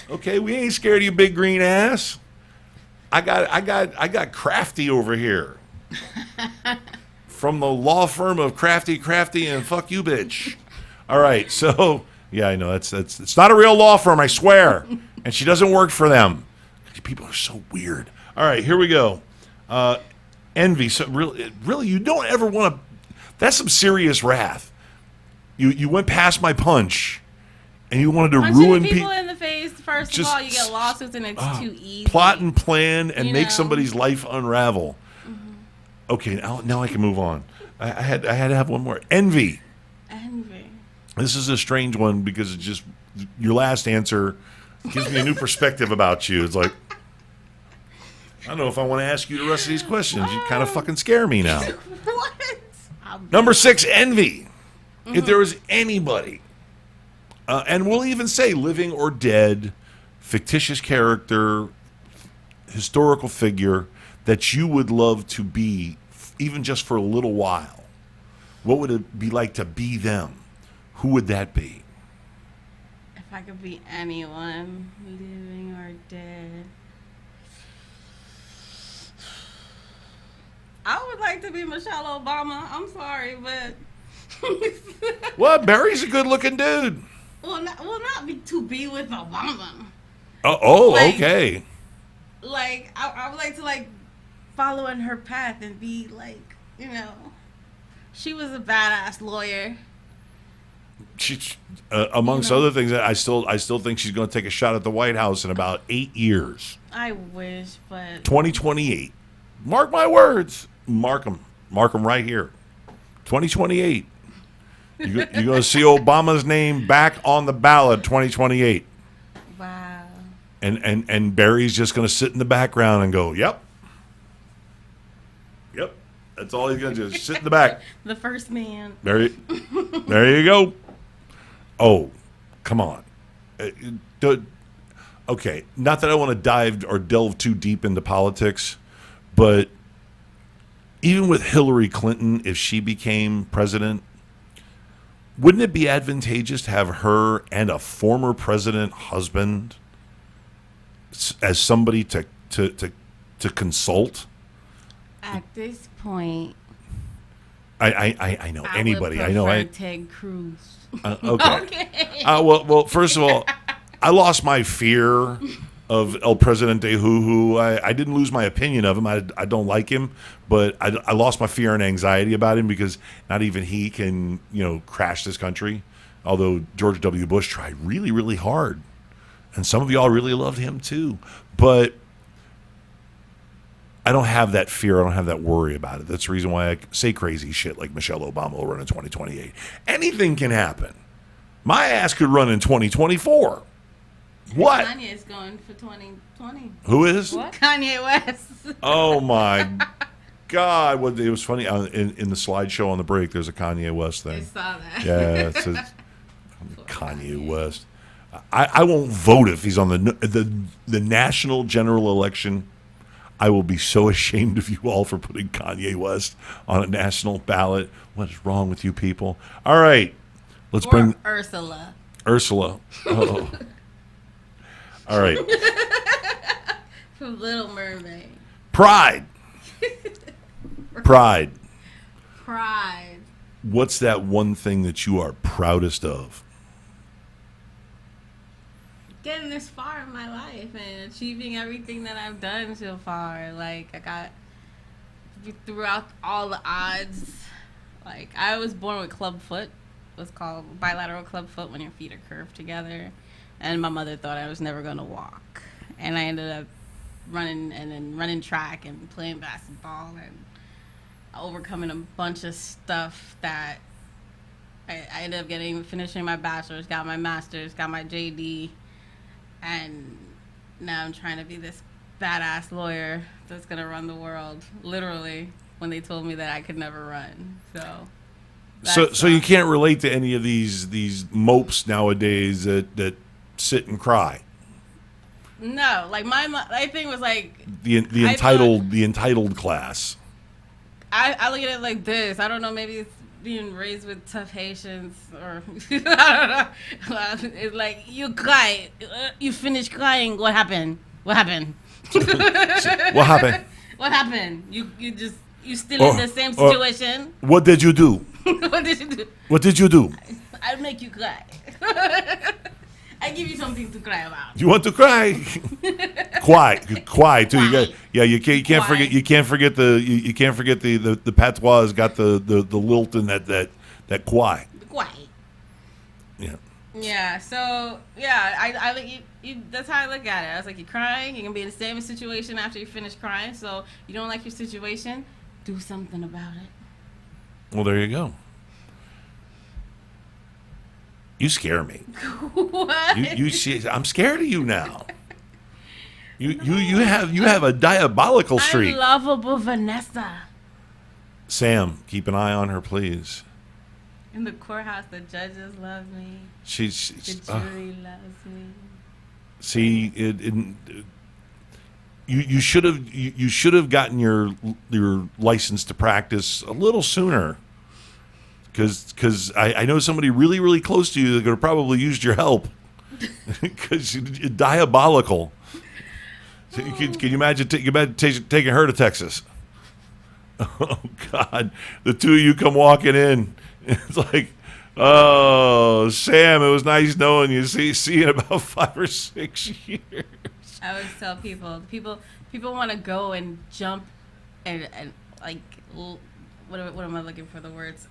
Okay, we ain't scared of you, big green ass. I got Crafty over here. From the law firm of Crafty and fuck you, bitch. All right, so yeah, I know it's not a real law firm, I swear. And she doesn't work for them. People are so weird. All right, here we go. Envy. So really, you don't ever want to. That's some serious wrath. You went past my punch, and you wanted to ruin people in the face. First of all, you get lawsuits, and it's too easy. Plot and plan and make somebody's life unravel. Mm-hmm. Okay, now I can move on. I had to have one more. Envy. envy. This is a strange one because it's just your last answer gives me a new perspective about you. It's like, I don't know if I want to ask you the rest of these questions. You kind of fucking scare me now. What? Number 6, envy. If there was anybody, and we'll even say living or dead, fictitious character, historical figure that you would love to be, even just for a little while, what would it be like to be them? Who would that be? If I could be anyone, living or dead, I would like to be Michelle Obama. I'm sorry, but What? Barry's a good-looking dude. not to be with Obama. Like, okay. Like I would like to like follow in her path and be like, she was a badass lawyer. She, amongst other things, I still think she's going to take a shot at the White House in about 8 years. I wish, but 2028. Mark my words. Mark them right here. 2028. You're going to see Obama's name back on the ballot. 2028. wow. And Barry's just going to sit in the background and go, "Yep." That's all he's going to do. Is sit in the back. The first man. There you go. Oh, come on. Okay, not that I want to dive or delve too deep into politics, but even with Hillary Clinton, if she became president, wouldn't it be advantageous to have her and a former president husband as somebody to consult? At this point, I know anybody. I know. Ted Cruz. Okay. Well, first of all, I lost my fear of El Presidente, who I didn't lose my opinion of him. I don't like him, but I lost my fear and anxiety about him because not even he can, crash this country. Although George W. Bush tried really, really hard, and some of y'all really loved him too. But I don't have that fear. I don't have that worry about it. That's the reason why I say crazy shit like Michelle Obama will run in 2028. Anything can happen. My ass could run in 2024. What? Kanye's going for 2020. Who is? What? Kanye West. Oh, my God. It was funny. In the slideshow on the break, there's a Kanye West thing. I saw that. Yeah, it says Kanye West. I won't vote if he's on the national general election. I will be so ashamed of you all for putting Kanye West on a national ballot. What is wrong with you people? All right. Let's bring Ursula. Oh. All right. From Little Mermaid. Pride. What's that one thing that you are proudest of? Getting this far in my life and achieving everything that I've done so far. Like, I got throughout all the odds. Like, I was born with club foot. It was called bilateral club foot when your feet are curved together. And my mother thought I was never going to walk. And I ended up running track and playing basketball and overcoming a bunch of stuff that I ended up finishing my bachelor's, got my master's, got my JD. And now I'm trying to be this badass lawyer that's going to run the world, literally, when they told me that I could never run. So you can't relate to any of these mopes nowadays that sit and cry. No, like my thing was like the entitled class. I look at it like this. I don't know, maybe it's being raised with tough Haitians or I don't know. It's like you cry, you finish crying. What happened? What happened? What happened? What happened? You still in the same situation? What did you do? What did you do? What did you do? I'll make you cry. I give you something to cry about. You want to cry? Cry too. You can't forget the patois has got the lilt and that cry. Cry. Yeah. Yeah. So yeah, I that's how I look at it. I was like, you're crying. You're gonna be in the same situation after you finish crying. So you don't like your situation, do something about it. Well, there you go. You scare me. What? I'm scared of you now. You have a diabolical streak. I'm lovable Vanessa. Sam, keep an eye on her, please. In the courthouse, the judges love me. The jury loves me. See, you should have gotten your license to practice a little sooner. Because I know somebody really, really close to you that could have probably used your help. Because you're diabolical. So can you imagine taking her to Texas? Oh, God. The two of you come walking in. It's like, oh, Sam, it was nice knowing you. See you in about 5 or 6 years. I always tell people want to go and jump and like, what am I looking for the words?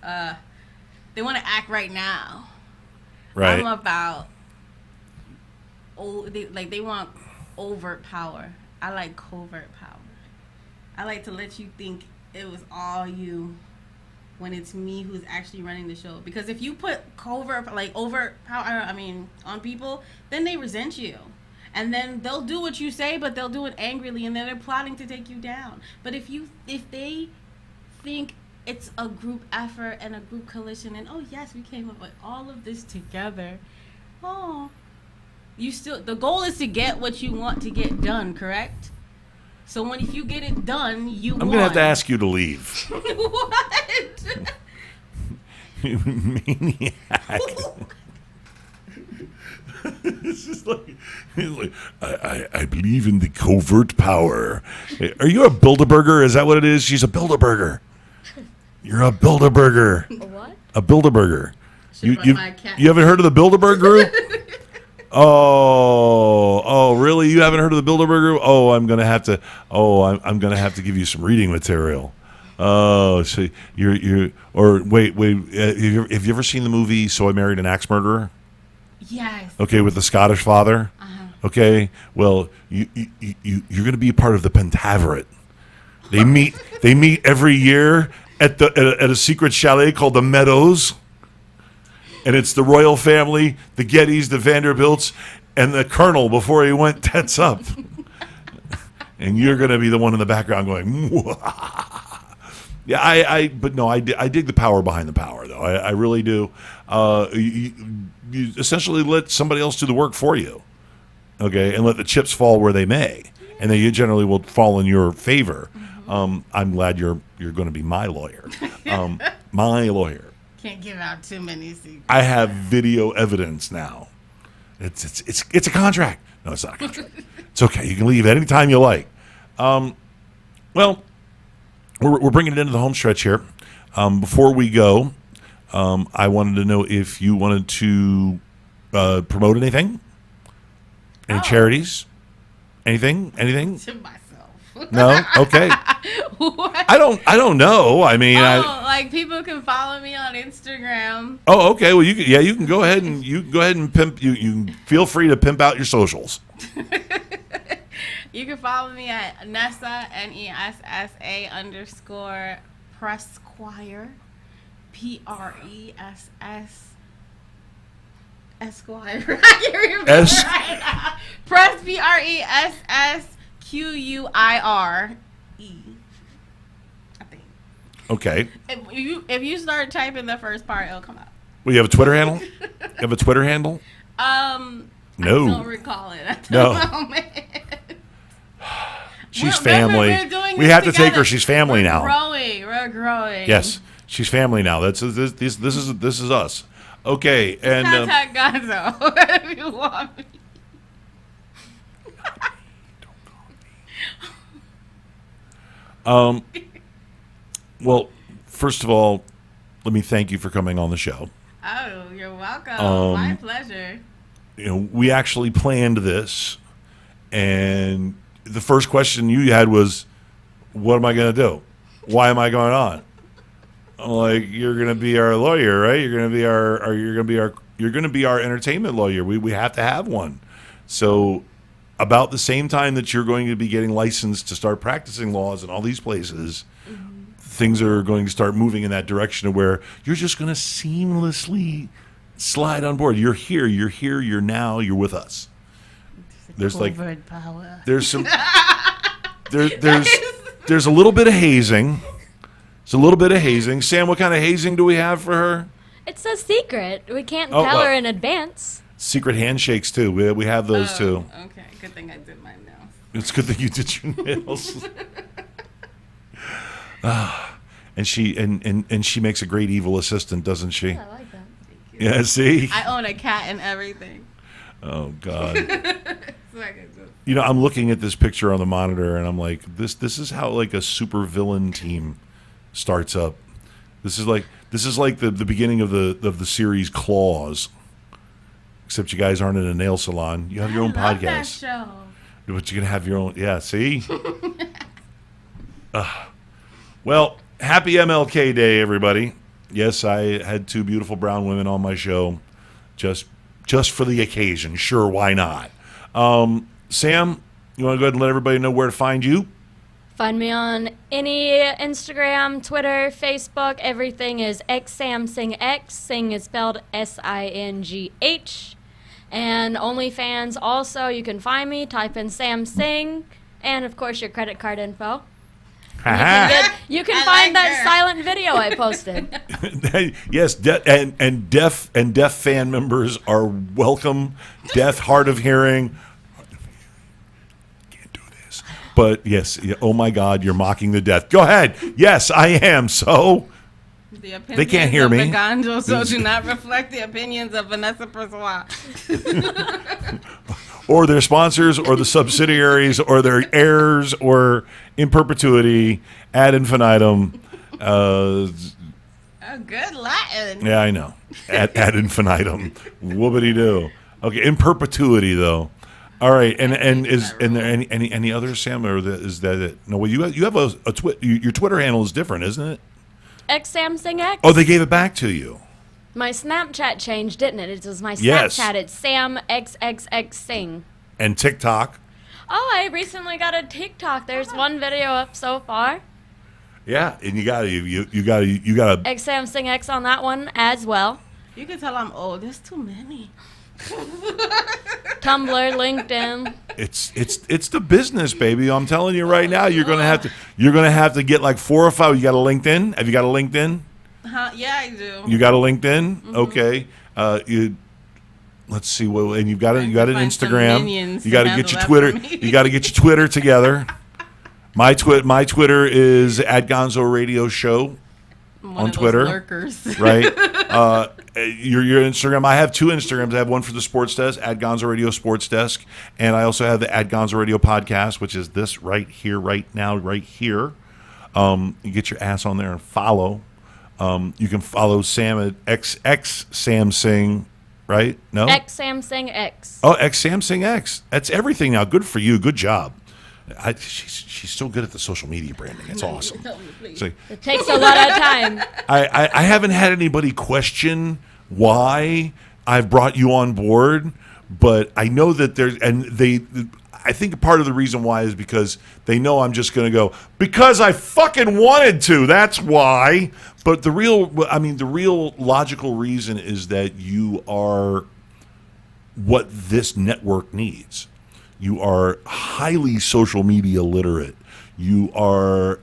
They want to act right now. Right. I'm about, they want overt power. I like covert power. I like to let you think it was all you when it's me who's actually running the show. Because if you put overt power, on people, then they resent you. And then they'll do what you say, but they'll do it angrily, and then they're plotting to take you down. But if they think it's a group effort and a group coalition, and oh yes, we came up with all of this together. Oh, the goal is to get what you want to get done, correct? So if you get it done, I'm gonna have to ask you to leave. What? You maniac. This is like I believe in the covert power. Are you a Bilderberger? Is that what it is? She's a Bilderberger. You're a Bilderberger. A what? A Bilderberger. You my cat. haven't heard of the Bilderberg group? Oh, really? You haven't heard of the Bilderberg group? Oh, I'm gonna have to give you some reading material. Oh, so wait. Have you ever seen the movie So I Married an Axe Murderer? Yes. Okay, with the Scottish father. Okay, well, you're going to be a part of the Pentaveret. They meet every year at a secret chalet called the Meadows, and it's the royal family, the Gettys, the Vanderbilts, and the Colonel before he went tets up. And you're going to be the one in the background going, Mwah. Yeah, I dig the power behind the power, though. I really do. You essentially let somebody else do the work for you, okay, and let the chips fall where they may, and then you generally will fall in your favor. I'm glad you're going to be my lawyer. My lawyer. Can't give out too many secrets. I have video evidence now. It's a contract. No, it's not a contract. It's okay. You can leave any time you like. Well, we're bringing it into the home stretch here. Before we go, I wanted to know if you wanted to promote anything, any charities, anything. To myself. No, okay. What? I don't know. I mean, like people can follow me on Instagram. Oh, okay. Well, you can go ahead and pimp. You feel free to pimp out your socials. You can follow me at Nessa NESSA _ Pressoir PRESS Esquire. I can't remember right now. Press PRESSQUIRE. I think. Okay. If you start typing the first part, it'll come out. Well, you have a Twitter handle? You have a Twitter handle? No. I don't recall it at the moment. She's family. We have to take her. She's family now. We're growing. Yes, she's family now. This is us. Okay, and contact Gonzo if you want me. Well, first of all, let me thank you for coming on the show. Oh, you're welcome. My pleasure. We actually planned this, and the first question you had was, what am I going to do? Why am I going on? I'm like, you're going to be our lawyer, right? You're going to be our entertainment lawyer. We have to have one. So about the same time that you're going to be getting licensed to start practicing laws in all these places, things are going to start moving in that direction of where you're just going to seamlessly Slide on board. You're here. You're here. You're now. You're with us. There's like power. there's some there's a little bit of hazing. It's a little bit of hazing. Sam, what kind of hazing do we have for her? It's a secret. We can't Oh, tell well. her in advance. Secret handshakes too. We have those too. Okay, good thing I did my nails. It's good that you did your nails. And she makes a great evil assistant, doesn't she? I like that. Yeah, see? I own a cat and everything. Oh God. So I can just... You know, I'm looking at this picture on the monitor and I'm like, this is how like a super villain team starts up. This is like the beginning of the series Claws. Except you guys aren't in a nail salon. You have your own I love podcast. that show. But you're gonna have your own. Yeah, see. Well, happy MLK Day, everybody. Yes, I had two beautiful brown women on my show, just for the occasion. Sure, why not? Sam, you want to go ahead and let everybody know where to find you? Find me on any Instagram, Twitter, Facebook. Everything is xsamsingx. Sing is spelled SINGH. And OnlyFans also, you can find me. Type in Sam Sing. And, of course, your credit card info. You can find like that her. silent video I posted. Yes, and deaf fan members are welcome. Deaf, hard of hearing. Can't do this. But yes, oh my God, you're mocking the deaf. Go ahead. Yes, I am. So The opinions they can't hear of me. The Gonzo so do not reflect the opinions of Vanessa Pressoir. or their sponsors, or the subsidiaries, or their heirs, or in perpetuity, ad infinitum. Oh, good Latin. Yeah, I know. Ad infinitum. Whoopity doo. Okay, in perpetuity though. All right, and is there any other, Sam, or is that it? No, well, you have a your Twitter handle is different, isn't it? xsamsingx. Oh, they gave it back to you. My Snapchat changed, didn't it? It was my Yes. Snapchat. It's Sam XXX Sing. And TikTok. Oh, I recently got a TikTok. There's one video up so far. Yeah, and you gotta. Sam Sing X on that one as well. You can tell I'm old. There's too many. Tumblr, LinkedIn. It's the business, baby. I'm telling you right now, you're gonna have to get like 4 or 5. You got a LinkedIn? Have you got a LinkedIn? Yeah, I do. You got a LinkedIn? Okay. Let's see. Well, and you got an find some Instagram. minions You to got to handle get your that Twitter. for me. You got to get your Twitter together. My Twitter is @Gonzo Radio Show. One on of those Twitter. lurkers. Right. Your Instagram. I have 2 Instagrams. I have one for the Sports Desk, @Gonzo Radio Sports Desk, and I also have the @Gonzo Radio Podcast, which is this right here, right now, right here. You get your ass on there and follow. You can follow Sam at XX Sam Sing, right? No? Sam Sing X. Oh, X Sam Sing X. That's everything now. Good for you. Good job. She's so good at the social media branding. It's awesome. It's like, It takes a lot of time. I haven't had anybody question why I've brought you on board, but I know that I think part of the reason why is because they know I'm just going to go, because I fucking wanted to, that's why. But the real logical reason is that you are what this network needs. You are highly social media literate. You are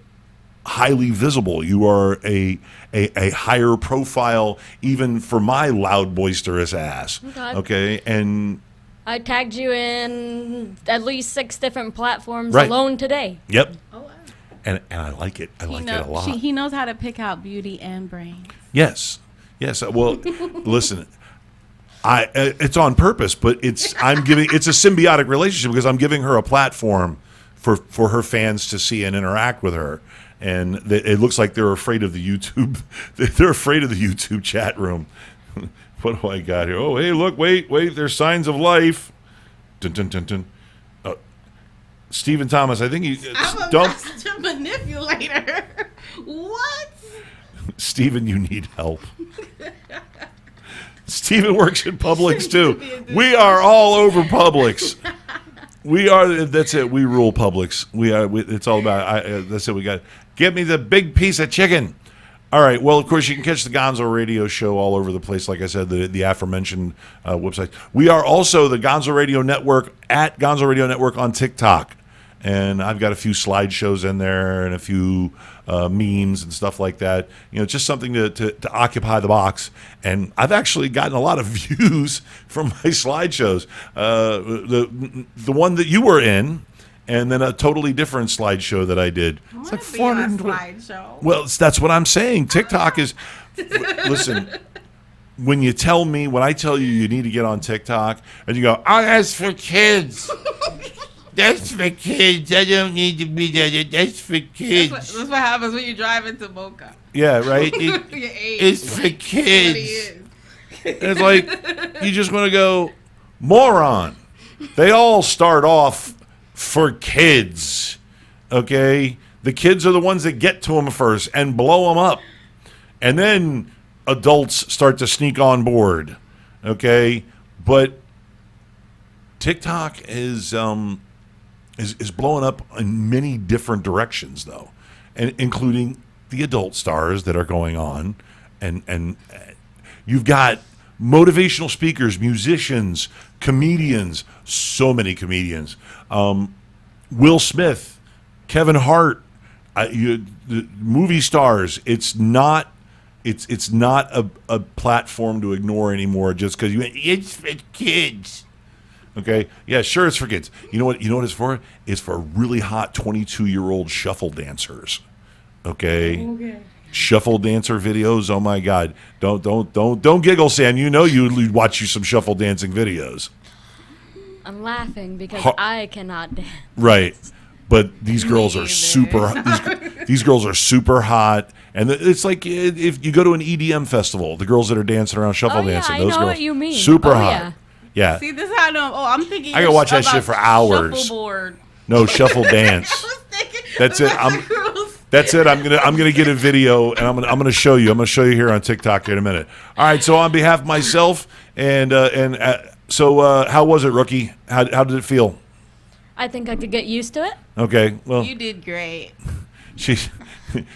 highly visible. You are a higher profile, even for my loud, boisterous ass. Okay, and I tagged you in at least 6 different platforms Right. alone today. Yep. Oh, wow. And I like it. I like it a lot. He knows how to pick out beauty and brains. Yes. Well, listen. It's on purpose, but it's a symbiotic relationship because I'm giving her a platform for her fans to see and interact with her, and it looks like they're afraid of the YouTube. They're afraid of the YouTube chat room. What do I got here? Oh, hey, look, wait, there's signs of life. Dun, dun, dun, dun. Stephen Thomas, I think I'm a don't. master manipulator. What? Stephen, you need help. Stephen works in Publix too. We are all over Publix. That's it. We rule Publix. It's all about. That's it. We got. Get me the big piece of chicken. All right. Well, of course, you can catch the Gonzo Radio Show all over the place. Like I said, the aforementioned website. We are also the Gonzo Radio Network at Gonzo Radio Network on TikTok. And I've got a few slideshows in there and a few memes and stuff like that. Just something to occupy the box. And I've actually gotten a lot of views from my slideshows. The one that you were in, and then a totally different slideshow that I did. It's like 420. Slideshow. Well, that's what I'm saying. TikTok is. Listen, when I tell you you need to get on TikTok, and you go, "Oh, that's for kids." That's for kids. I don't need to be there. That's for kids. That's what happens when you drive into Boca. Yeah, right? It's for kids. It's like, you just want to go, moron. They all start off for kids, okay? The kids are the ones that get to them first and blow them up. And then adults start to sneak on board, okay? But TikTok is blowing up in many different directions, though, and including the adult stars that are going on, and you've got motivational speakers, musicians, comedians, so many comedians, Will Smith, Kevin Hart, the movie stars. It's not a platform to ignore anymore just because it's for kids. Okay, yeah, sure, it's for kids. You know what it's for? It's for really hot 22-year-old shuffle dancers. Okay. Shuffle dancer videos. Oh my God! Don't giggle, Sam. You'd watch you some shuffle dancing videos. I'm laughing because I cannot dance. Right, but these girls are super. These girls are super hot, and it's like if you go to an EDM festival, the girls that are dancing around shuffle dancing. I those know girls, what you mean. Super hot. Yeah. Yeah. See, this is how I know. Oh, I'm thinking. I gotta watch that shit for hours. Shuffleboard. No, shuffle dance. That's it. That's it. I'm gonna get a video and I'm gonna show you. I'm gonna show you here on TikTok here in a minute. All right. So on behalf of myself so how was it, Rookie? How did it feel? I think I could get used to it. Okay. Well, You did great.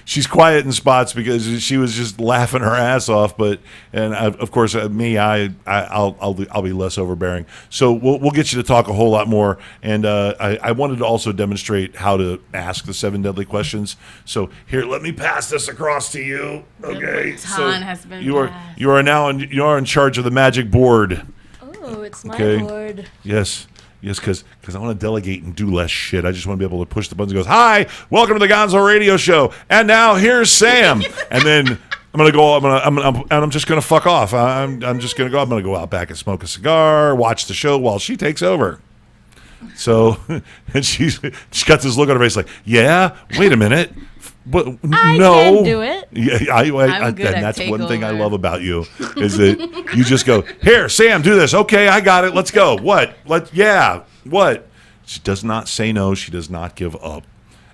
She's quiet in spots because she was just laughing her ass off. Of course, I'll be less overbearing. So we'll get you to talk a whole lot more. And I wanted to also demonstrate how to ask the 7 deadly questions. So here, let me pass this across to you. Okay. You are now in charge of the magic board. Oh, it's my Okay. board. Yes. Yes, because I want to delegate and do less shit. I just want to be able to push the buttons and goes, "Hi, welcome to the Gonzo Radio Show, and now here's Sam." And then I'm gonna go. I'm just gonna fuck off. I'm just gonna go. I'm gonna go out back and smoke a cigar, watch the show while she takes over. So, and she's got this look on her face like, "Yeah, wait a minute." But I no, can do it. Yeah, I'm good and at that's one thing I takeover. love about you is that you just go, "Here, Sam, do this." Okay, I got it. Let's go. What? What? She does not say no. She does not give up,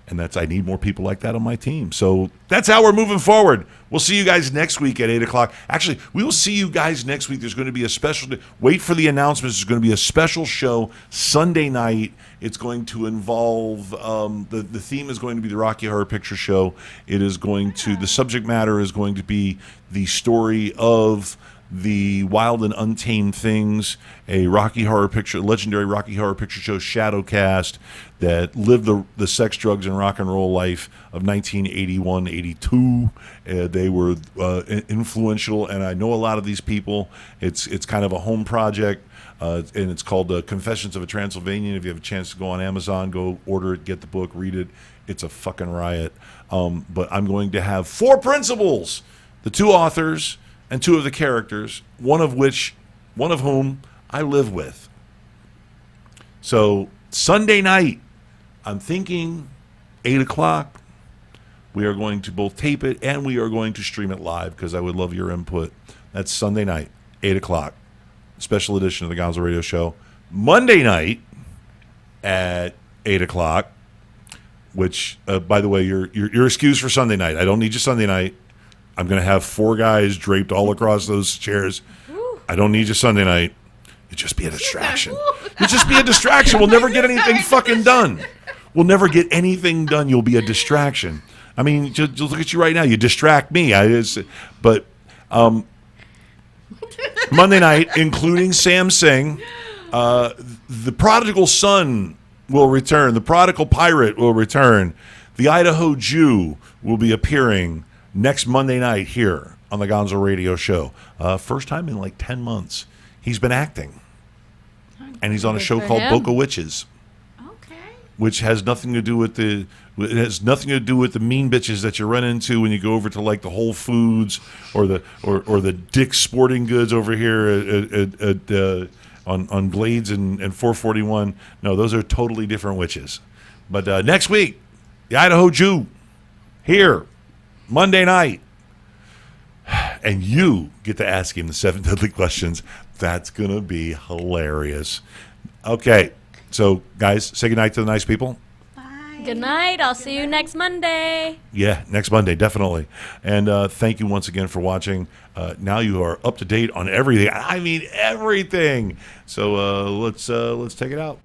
and I need more people like that on my team. So that's how we're moving forward. We'll see you guys next week at 8:00. Actually, we will see you guys next week. There's going to be a special. Wait for the announcements. There's going to be a special show Sunday night. It's going to involve the theme is going to be the Rocky Horror Picture Show. The subject matter is going to be the story of the Wild and Untamed Things, a legendary Rocky Horror Picture Show shadowcast that lived the sex, drugs, and rock and roll life of 1981-82. They were influential, and I know a lot of these people. It's kind of a home project. And it's called Confessions of a Transylvanian. If you have a chance to go on Amazon, go order it, get the book, read it. It's a fucking riot. But I'm going to have 4 principals, the 2 authors and 2 of the characters, one of whom I live with. So Sunday night, I'm thinking 8:00. We are going to both tape it and we are going to stream it live because I would love your input. That's Sunday night, 8:00. Special edition of the Gonzo Radio Show. Monday night at 8:00, which, by the way, you're excused for Sunday night. I don't need you Sunday night. I'm going to have 4 guys draped all across those chairs. I don't need you Sunday night. It'd just be a distraction. It'd just be a distraction. We'll never get anything fucking done. We'll never get anything done. You'll be a distraction. I mean, just look at you right now. You distract me. But Monday night, including Sam Singh, the prodigal son will return. The prodigal pirate will return. The Idaho Jew will be appearing next Monday night here on the Gonzo Radio Show. First time in like 10 months. He's been acting. And he's on a show called Boca Witches. Okay. Which has nothing to do with the mean bitches that you run into when you go over to like the Whole Foods or the Dick's Sporting Goods over here on Glades and 441. No, those are totally different witches. But next week, the Idaho Jew here, Monday night. And you get to ask him the 7 deadly questions. That's going to be hilarious. Okay, so guys, say goodnight to the nice people. Good night. I'll see you next Monday. Yeah, next Monday, definitely. And thank you once again for watching. Now you are up to date on everything. I mean, everything. So let's take it out.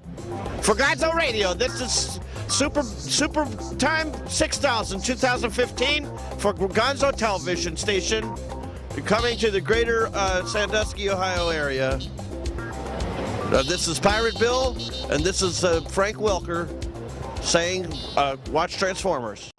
For Gonzo Radio, this is Super Time 6000 2015 for Gonzo Television Station, coming to the greater Sandusky, Ohio area. This is Pirate Bill, and this is Frank Welker saying, watch Transformers.